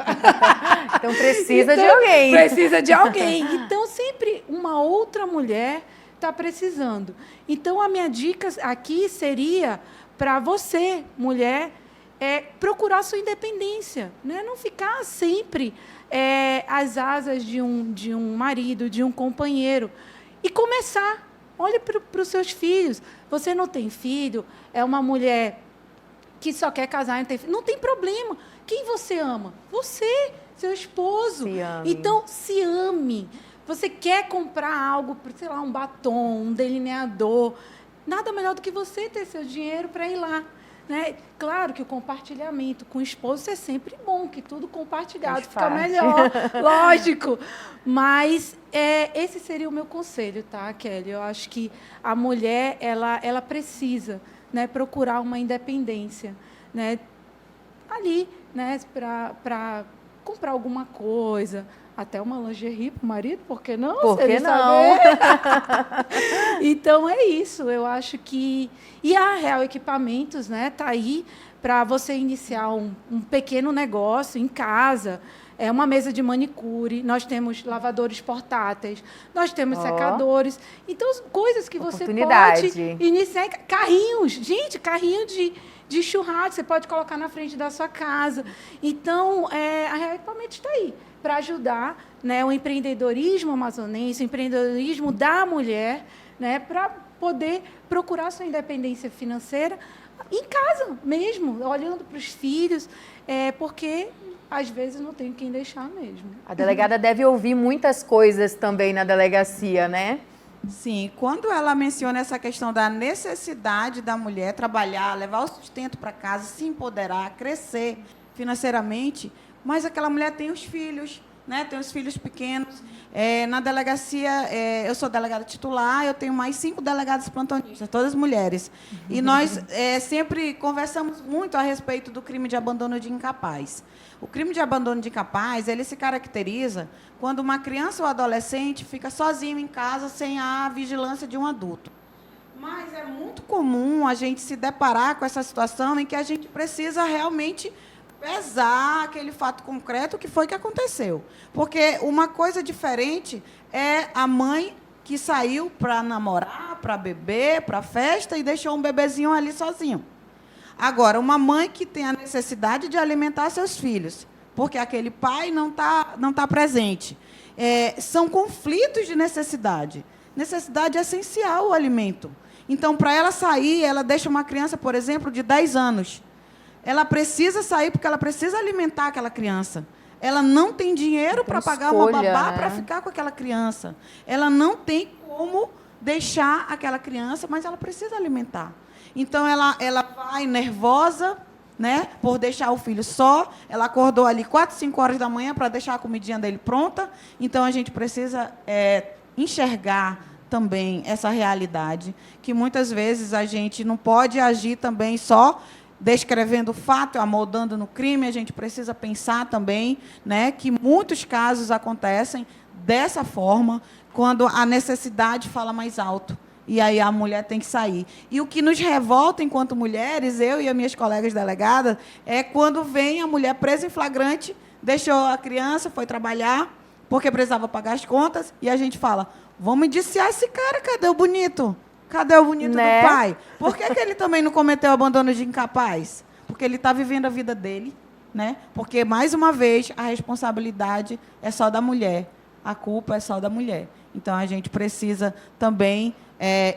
Então, precisa de alguém. Precisa de alguém. Então, sempre uma outra mulher está precisando. Então, a minha dica aqui seria para você, mulher, procurar sua independência. Né? Não ficar sempre às asas de um marido, de um companheiro. E começar. Olhe para os seus filhos. Você não tem filho, é uma mulher que só quer casar e não tem filho. Não tem problema. Quem você ama? Você, seu esposo. Se ame. Então, se ame. Você quer comprar algo, sei lá, um batom, um delineador. Nada melhor do que você ter seu dinheiro para ir lá. Né? Claro que o compartilhamento com o esposo é sempre bom, que tudo compartilhado fica melhor, lógico. Mas esse seria o meu conselho, tá, Kelly? Eu acho que a mulher ela precisa, né, procurar uma independência, né, ali, né, para comprar alguma coisa, até uma lingerie para o marido, por que não? Por que não? Então, é isso. Eu acho que... E a Real Equipamentos, né, está aí para você iniciar um pequeno negócio em casa. Uma mesa de manicure, nós temos lavadores portáteis, nós temos secadores. Então, coisas que você pode iniciar. Carrinhos, gente, carrinho de churrasco, você pode colocar na frente da sua casa. Então, a Real Equipamentos está aí para ajudar, né, o empreendedorismo amazonense, o empreendedorismo da mulher, né, para poder procurar sua independência financeira em casa mesmo, olhando para os filhos, porque às vezes não tem quem deixar mesmo. A delegada deve ouvir muitas coisas também na delegacia, né? Sim, quando ela menciona essa questão da necessidade da mulher trabalhar, levar o sustento para casa, se empoderar, crescer financeiramente, mas aquela mulher tem os filhos, né? Tem os filhos pequenos. Na delegacia, eu sou delegada titular, eu tenho mais 5 delegadas plantonistas, todas mulheres. E nós sempre conversamos muito a respeito do crime de abandono de incapaz. O crime de abandono de incapaz, ele se caracteriza quando uma criança ou adolescente fica sozinho em casa sem a vigilância de um adulto. Mas é muito comum a gente se deparar com essa situação em que a gente precisa realmente pesar aquele fato concreto que foi que aconteceu. Porque uma coisa diferente é a mãe que saiu para namorar, para beber, para festa e deixou um bebezinho ali sozinho. Agora, uma mãe que tem a necessidade de alimentar seus filhos, porque aquele pai não tá presente. São conflitos de necessidade. Necessidade é essencial o alimento. Então, para ela sair, ela deixa uma criança, por exemplo, de 10 anos. Ela precisa sair porque ela precisa alimentar aquela criança. Ela não tem dinheiro para pagar uma babá, né, para ficar com aquela criança. Ela não tem como deixar aquela criança, mas ela precisa alimentar. Então, ela vai nervosa, né, por deixar o filho só. Ela acordou ali 4, 5 horas da manhã para deixar a comidinha dele pronta. Então, a gente precisa enxergar também essa realidade, que muitas vezes a gente não pode agir também só descrevendo o fato, amoldando no crime. A gente precisa pensar também, né, que muitos casos acontecem dessa forma, quando a necessidade fala mais alto. E aí a mulher tem que sair. E o que nos revolta enquanto mulheres, eu e as minhas colegas delegadas, é quando vem a mulher presa em flagrante, deixou a criança, foi trabalhar, porque precisava pagar as contas, e a gente fala, vamos indiciar esse cara, cadê o bonito? Cadê o bonito, né, do pai? Por que ele também não cometeu abandono de incapaz? Porque ele está vivendo a vida dele, né? Porque, mais uma vez, a responsabilidade é só da mulher. A culpa é só da mulher. Então, a gente precisa também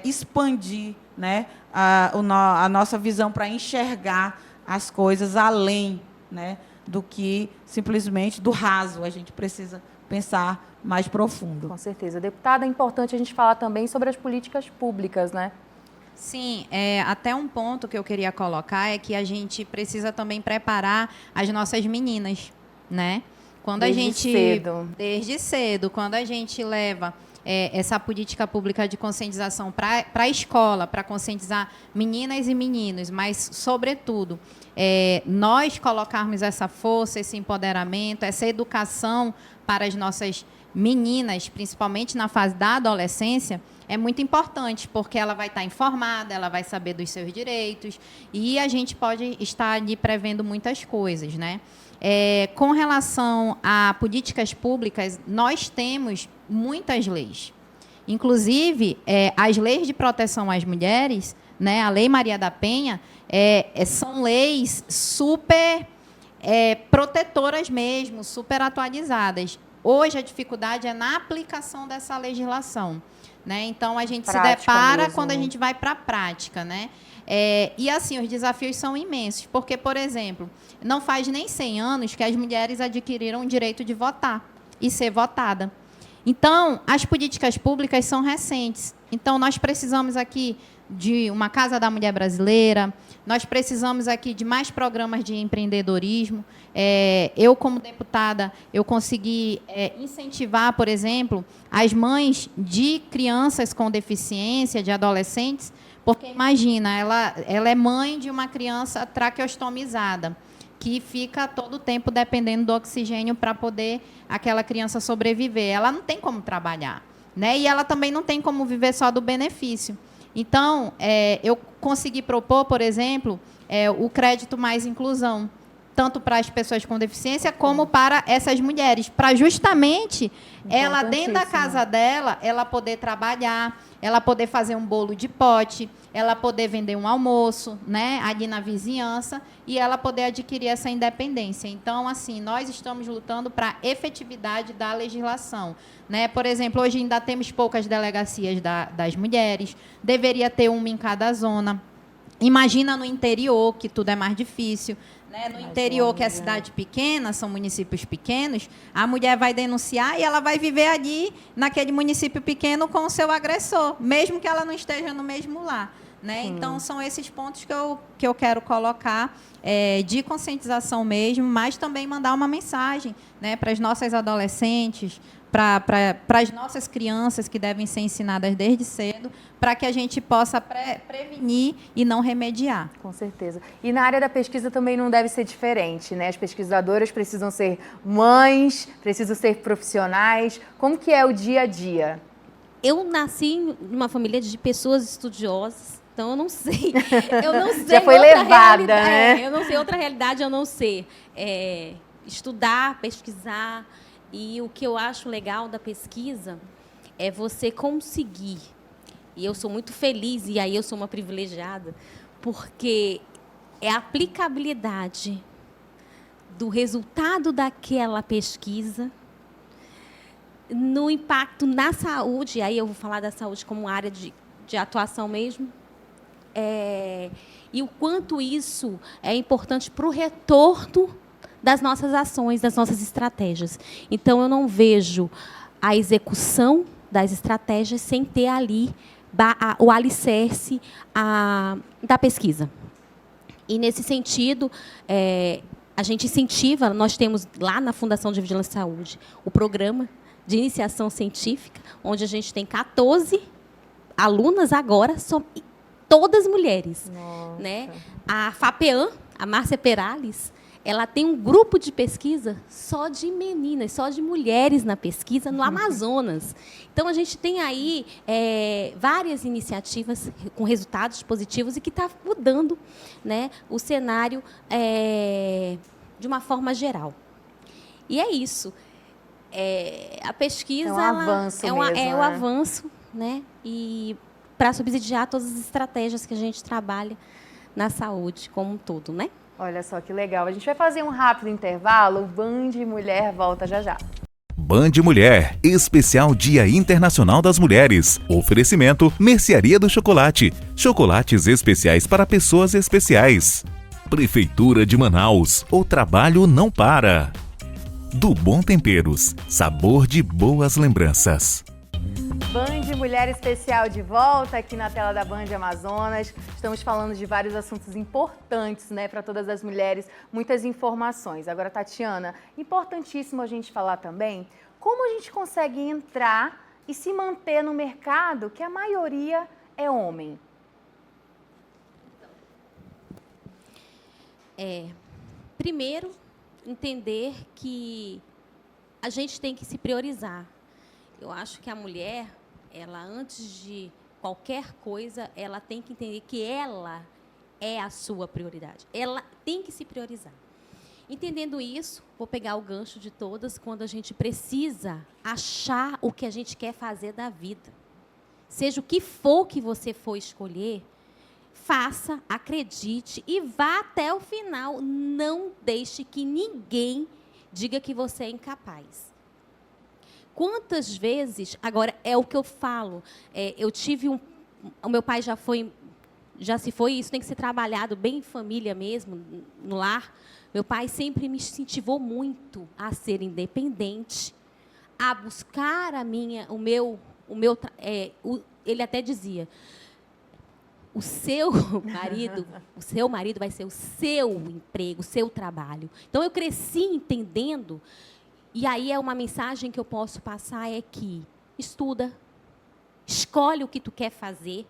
expandir, né, a nossa visão para enxergar as coisas além, né, do que simplesmente do raso. A gente precisa pensar mais profundo. Com certeza. Deputada, é importante a gente falar também sobre as políticas públicas, né? Sim, até um ponto que eu queria colocar é que a gente precisa também preparar as nossas meninas, né? Desde cedo, quando a gente leva essa política pública de conscientização para a escola, para conscientizar meninas e meninos, mas, sobretudo, nós colocarmos essa força, esse empoderamento, essa educação para as nossas meninas, principalmente na fase da adolescência, é muito importante, porque ela vai estar informada, ela vai saber dos seus direitos, e a gente pode estar ali prevendo muitas coisas, né? Com relação a políticas públicas, nós temos muitas leis. Inclusive, as leis de proteção às mulheres, né, a Lei Maria da Penha, são leis super protetoras mesmo, super atualizadas. Hoje, a dificuldade é na aplicação dessa legislação, né? Então, a gente se depara mesmo, quando a gente vai para a prática, né? E, assim, os desafios são imensos, porque, por exemplo, não faz nem 100 anos que as mulheres adquiriram o direito de votar e ser votada. Então, as políticas públicas são recentes. Então, nós precisamos aqui de uma Casa da Mulher Brasileira, nós precisamos aqui de mais programas de empreendedorismo. Eu, como deputada, eu consegui incentivar, por exemplo, as mães de crianças com deficiência, de adolescentes, porque, imagina, ela é mãe de uma criança traqueostomizada, que fica todo o tempo dependendo do oxigênio para poder aquela criança sobreviver. Ela não tem como trabalhar, né? E ela também não tem como viver só do benefício. Então, eu consegui propor, por exemplo, o crédito mais inclusão, tanto para as pessoas com deficiência como para essas mulheres, para justamente ela, dentro da casa dela, ela poder trabalhar, ela poder fazer um bolo de pote, ela poder vender um almoço, né, ali na vizinhança, e ela poder adquirir essa independência. Então, assim, nós estamos lutando para a efetividade da legislação, né? Por exemplo, hoje ainda temos poucas delegacias das mulheres, deveria ter uma em cada zona. Imagina no interior, que tudo é mais difícil. No interior, que é cidade pequena, são municípios pequenos, a mulher vai denunciar e ela vai viver ali, naquele município pequeno, com o seu agressor, mesmo que ela não esteja no mesmo lar, né? Então, são esses pontos que eu quero colocar, de conscientização mesmo, mas também mandar uma mensagem, né, para as nossas adolescentes, para as nossas crianças, que devem ser ensinadas desde cedo, para que a gente possa prevenir e não remediar. Com certeza. E na área da pesquisa também não deve ser diferente, né? As pesquisadoras precisam ser mães, precisam ser profissionais. Como que é o dia a dia? Eu nasci numa família de pessoas estudiosas, então eu não sei. Eu não sei. Já foi levada, né? Eu não sei outra realidade, eu não sei. Estudar, pesquisar. E o que eu acho legal da pesquisa é você conseguir. E eu sou muito feliz, e aí eu sou uma privilegiada, porque é a aplicabilidade do resultado daquela pesquisa no impacto na saúde. Aí eu vou falar da saúde como área de atuação mesmo. E o quanto isso é importante para o retorno das nossas ações, das nossas estratégias. Então, eu não vejo a execução das estratégias sem ter ali o alicerce da pesquisa. E, nesse sentido, a gente incentiva, nós temos lá na Fundação de Vigilância e Saúde o programa de iniciação científica, onde a gente tem 14 alunas agora, todas mulheres. Né? A FAPEAM, a Márcia Perales, ela tem um grupo de pesquisa só de meninas, só de mulheres na pesquisa no Amazonas. Então, a gente tem aí várias iniciativas com resultados positivos e que está mudando, né, o cenário de uma forma geral. E é isso. A pesquisa é um avanço mesmo, é um avanço, né? E para subsidiar todas as estratégias que a gente trabalha na saúde como um todo, né? Olha só que legal. A gente vai fazer um rápido intervalo. O Band Mulher volta já já. Band Mulher, especial Dia Internacional das Mulheres. Oferecimento Mercearia do Chocolate. Chocolates especiais para pessoas especiais. Prefeitura de Manaus. O trabalho não para. Do Bom Temperos, sabor de boas lembranças. Band Mulher Especial de volta aqui na tela da Band Amazonas. Estamos falando de vários assuntos importantes, né, para todas as mulheres, muitas informações. Agora, Tatiana, importantíssimo a gente falar também como a gente consegue entrar e se manter no mercado que a maioria é homem. Primeiro, entender que a gente tem que se priorizar. Eu acho que a mulher, ela antes de qualquer coisa, ela tem que entender que ela é a sua prioridade. Ela tem que se priorizar. Entendendo isso, vou pegar o gancho de todas, quando a gente precisa achar o que a gente quer fazer da vida. Seja o que for que você for escolher, faça, acredite e vá até o final. Não deixe que ninguém diga que você é incapaz. Quantas vezes, agora é o que eu falo, eu tive o meu pai já se foi, isso tem que ser trabalhado bem em família mesmo, no lar. Meu pai sempre me incentivou muito a ser independente, a buscar ele até dizia, o seu marido vai ser o seu emprego, o seu trabalho. Então, eu cresci entendendo. E aí é uma mensagem que eu posso passar, é que estuda, escolhe o que tu quer fazer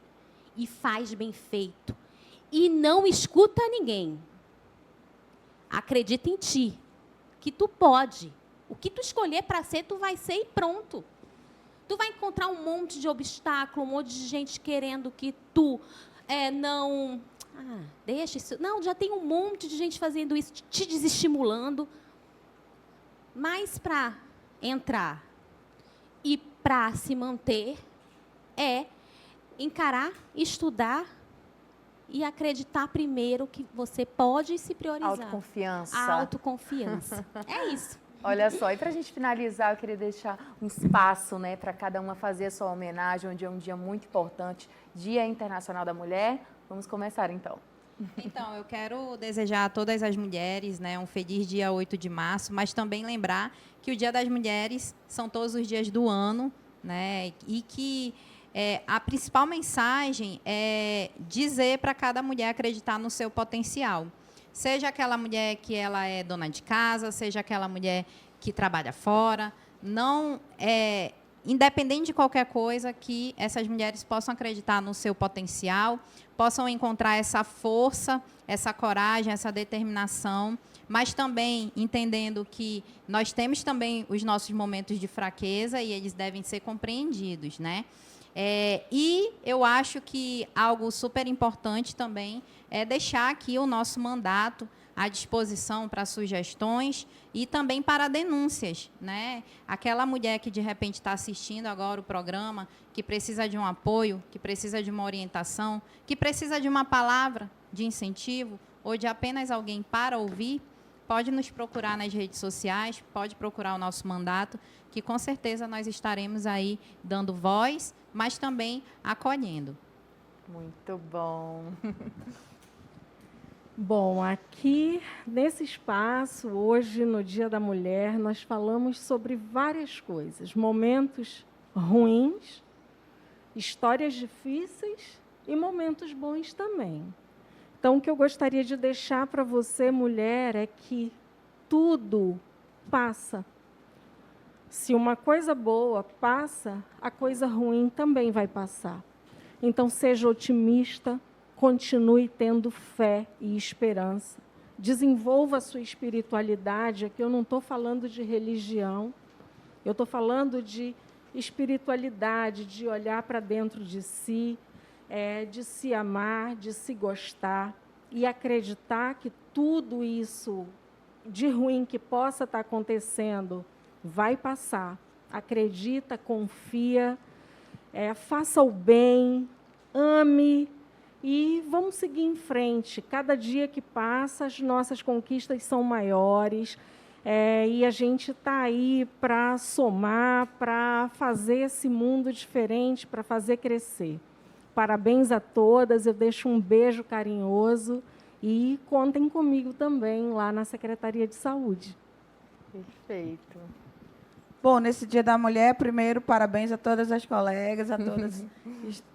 e faz bem feito. E não escuta ninguém. Acredita em ti, que tu pode. O que tu escolher para ser, tu vai ser e pronto. Tu vai encontrar um monte de obstáculo, um monte de gente querendo que tu não... deixa isso. Não, já tem um monte de gente fazendo isso, te desestimulando. Mas para entrar e para se manter é encarar, estudar e acreditar primeiro que você pode se priorizar. Autoconfiança. A autoconfiança. É isso. Olha só, e para a gente finalizar, eu queria deixar um espaço, né, para cada uma fazer a sua homenagem, onde é um dia muito importante, Dia Internacional da Mulher. Vamos começar, então. Então, eu quero desejar a todas as mulheres, né, um feliz dia 8 de março, mas também lembrar que o Dia das Mulheres são todos os dias do ano, né, e que a principal mensagem é dizer para cada mulher acreditar no seu potencial. Seja aquela mulher que ela é dona de casa, seja aquela mulher que trabalha fora, independente de qualquer coisa, que essas mulheres possam acreditar no seu potencial, possam encontrar essa força, essa coragem, essa determinação, mas também entendendo que nós temos também os nossos momentos de fraqueza e eles devem ser compreendidos, né? E eu acho que algo super importante também é deixar aqui o nosso mandato à disposição para sugestões e também para denúncias, né? Aquela mulher que, de repente, está assistindo agora o programa, que precisa de um apoio, que precisa de uma orientação, que precisa de uma palavra de incentivo ou de apenas alguém para ouvir, pode nos procurar nas redes sociais, pode procurar o nosso mandato, que, com certeza, nós estaremos aí dando voz, mas também acolhendo. Muito bom. Bom, aqui nesse espaço, hoje, no Dia da Mulher, nós falamos sobre várias coisas, momentos ruins, histórias difíceis e momentos bons também. Então, o que eu gostaria de deixar para você, mulher, é que tudo passa. Se uma coisa boa passa, a coisa ruim também vai passar. Então, seja otimista, continue tendo fé e esperança. Desenvolva a sua espiritualidade. Aqui eu não estou falando de religião, eu estou falando de espiritualidade, de olhar para dentro de si, de se amar, de se gostar e acreditar que tudo isso de ruim que possa estar acontecendo vai passar. Acredita, confia, faça o bem, ame e vamos seguir em frente. Cada dia que passa, as nossas conquistas são maiores. E a gente está aí para somar, para fazer esse mundo diferente, para fazer crescer. Parabéns a todas, eu deixo um beijo carinhoso e contem comigo também lá na Secretaria de Saúde. Perfeito. Bom, nesse Dia da Mulher, primeiro, parabéns a todas as colegas, a todas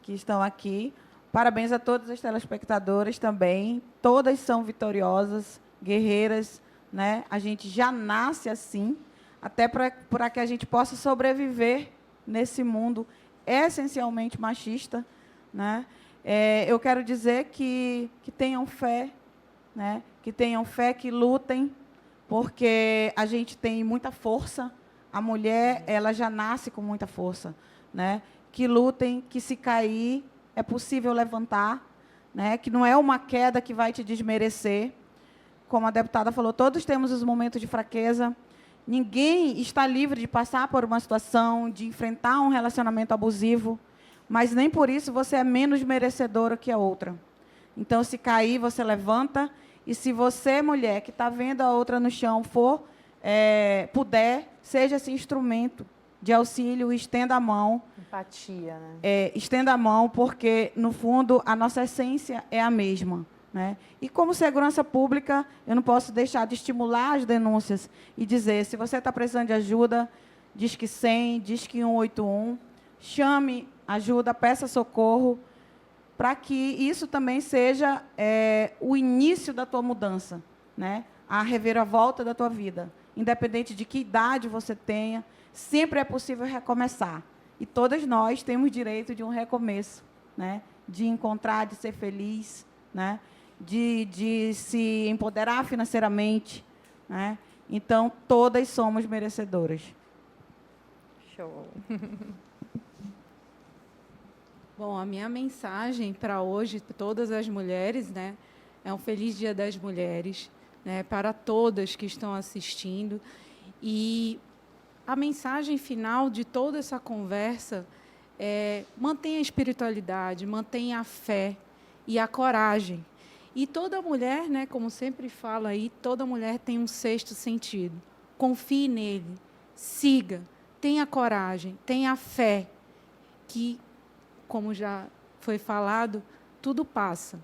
que estão aqui. Parabéns a todas as telespectadoras também. Todas são vitoriosas, guerreiras, né? A gente já nasce assim, até para que a gente possa sobreviver nesse mundo essencialmente machista, né? Eu quero dizer que tenham fé, né? Que tenham fé, que lutem, porque a gente tem muita força. A mulher, ela já nasce com muita força, né? Que lutem, que se cair é possível levantar, né? Que não é uma queda que vai te desmerecer. Como a deputada falou, todos temos os momentos de fraqueza. Ninguém está livre de passar por uma situação, de enfrentar um relacionamento abusivo, mas nem por isso você é menos merecedora que a outra. Então, se cair, você levanta. E se você, mulher, que está vendo a outra no chão, puder, seja esse instrumento de auxílio, estenda a mão. Empatia, né? Estenda a mão, porque, no fundo, a nossa essência é a mesma, né? E, como segurança pública, eu não posso deixar de estimular as denúncias e dizer, se você está precisando de ajuda, Disque 100, Disque 181, chame ajuda, peça socorro, para que isso também seja o início da tua mudança, né? A reviravolta da tua vida. Independente de que idade você tenha, sempre é possível recomeçar. E todas nós temos direito de um recomeço, né? De encontrar, de ser feliz, né? De se empoderar financeiramente, né? Então, todas somos merecedoras. Show. Bom, a minha mensagem para hoje, todas as mulheres, né? É um feliz Dia das Mulheres, né, para todas que estão assistindo. E a mensagem final de toda essa conversa é: mantenha a espiritualidade, mantenha a fé e a coragem. E toda mulher, né, como sempre falo aí, toda mulher tem um sexto sentido. Confie nele, siga, tenha coragem, tenha fé, que, como já foi falado, tudo passa.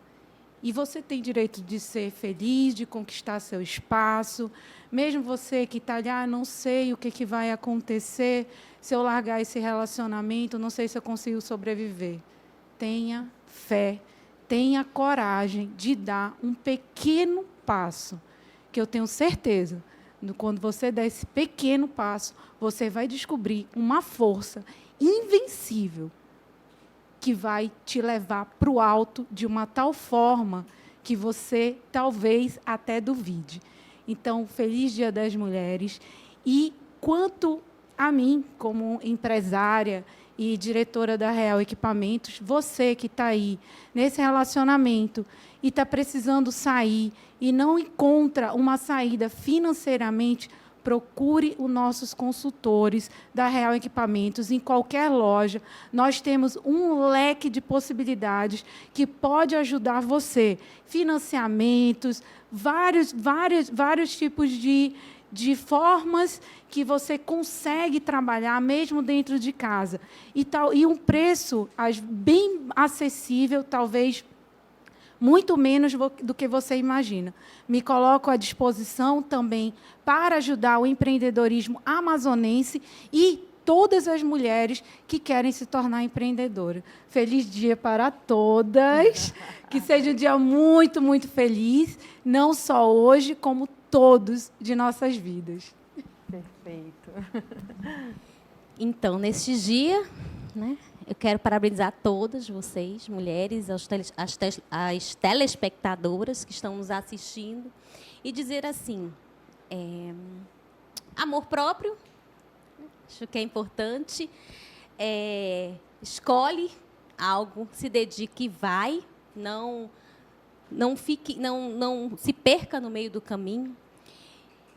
E você tem direito de ser feliz, de conquistar seu espaço. Mesmo você que está ali, não sei o que vai acontecer se eu largar esse relacionamento, não sei se eu consigo sobreviver. Tenha fé, tenha coragem de dar um pequeno passo, que eu tenho certeza, quando você der esse pequeno passo, você vai descobrir uma força invencível, que vai te levar para o alto de uma tal forma que você talvez até duvide. Então, feliz Dia das Mulheres. E quanto a mim, como empresária e diretora da Real Equipamentos, você que está aí nesse relacionamento e está precisando sair e não encontra uma saída financeiramente, procure os nossos consultores da Real Equipamentos em qualquer loja. Nós temos um leque de possibilidades que pode ajudar você. Financiamentos, vários tipos de formas que você consegue trabalhar mesmo dentro de casa. E um preço bem acessível, talvez muito menos do que você imagina. Me coloco à disposição também para ajudar o empreendedorismo amazonense e todas as mulheres que querem se tornar empreendedora. Feliz dia para todas, que seja um dia muito, muito feliz, não só hoje, como todos de nossas vidas. Perfeito. Então, neste dia, né, eu quero parabenizar todas vocês, mulheres, as telespectadoras que estão nos assistindo, e dizer assim, amor próprio, acho que é importante, escolhe algo, se dedique e vai, não se perca no meio do caminho,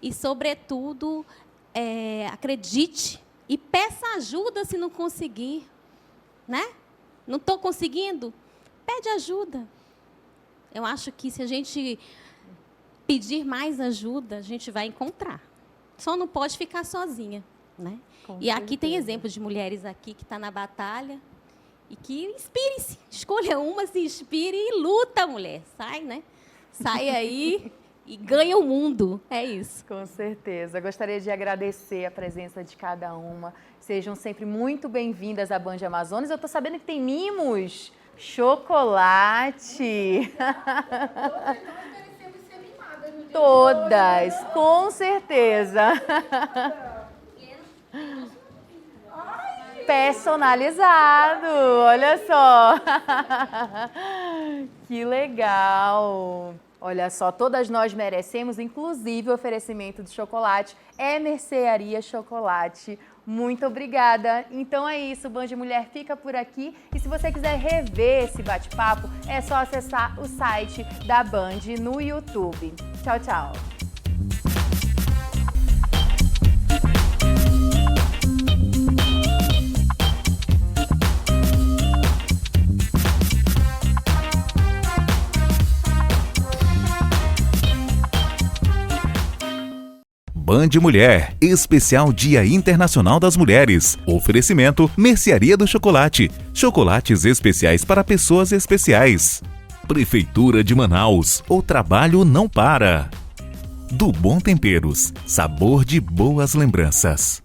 e, sobretudo, acredite e peça ajuda se não conseguir. Né? Não estou conseguindo? Pede ajuda. Eu acho que se a gente pedir mais ajuda, a gente vai encontrar. só não pode ficar sozinha, né? E aqui tem exemplos de mulheres aqui que estão na batalha e que inspire-se. Escolha uma, se inspire e luta, mulher. Sai, né? Sai aí e ganha o mundo. É isso. Com certeza. Gostaria de agradecer a presença de cada uma. Sejam sempre muito bem-vindas à Band Amazonas. Eu estou sabendo que tem mimos. Chocolate. Todas, com certeza. Personalizado, olha só. Que legal. Olha só, todas nós merecemos, inclusive o oferecimento de chocolate. É Mercearia Chocolate. Muito obrigada. Então é isso, Band Mulher fica por aqui. E se você quiser rever esse bate-papo, é só acessar o site da Band no YouTube. Tchau, tchau. Band Mulher, especial Dia Internacional das Mulheres. Oferecimento Mercearia do Chocolate. Chocolates especiais para pessoas especiais. Prefeitura de Manaus, o trabalho não para. Do Bom Temperos, sabor de boas lembranças.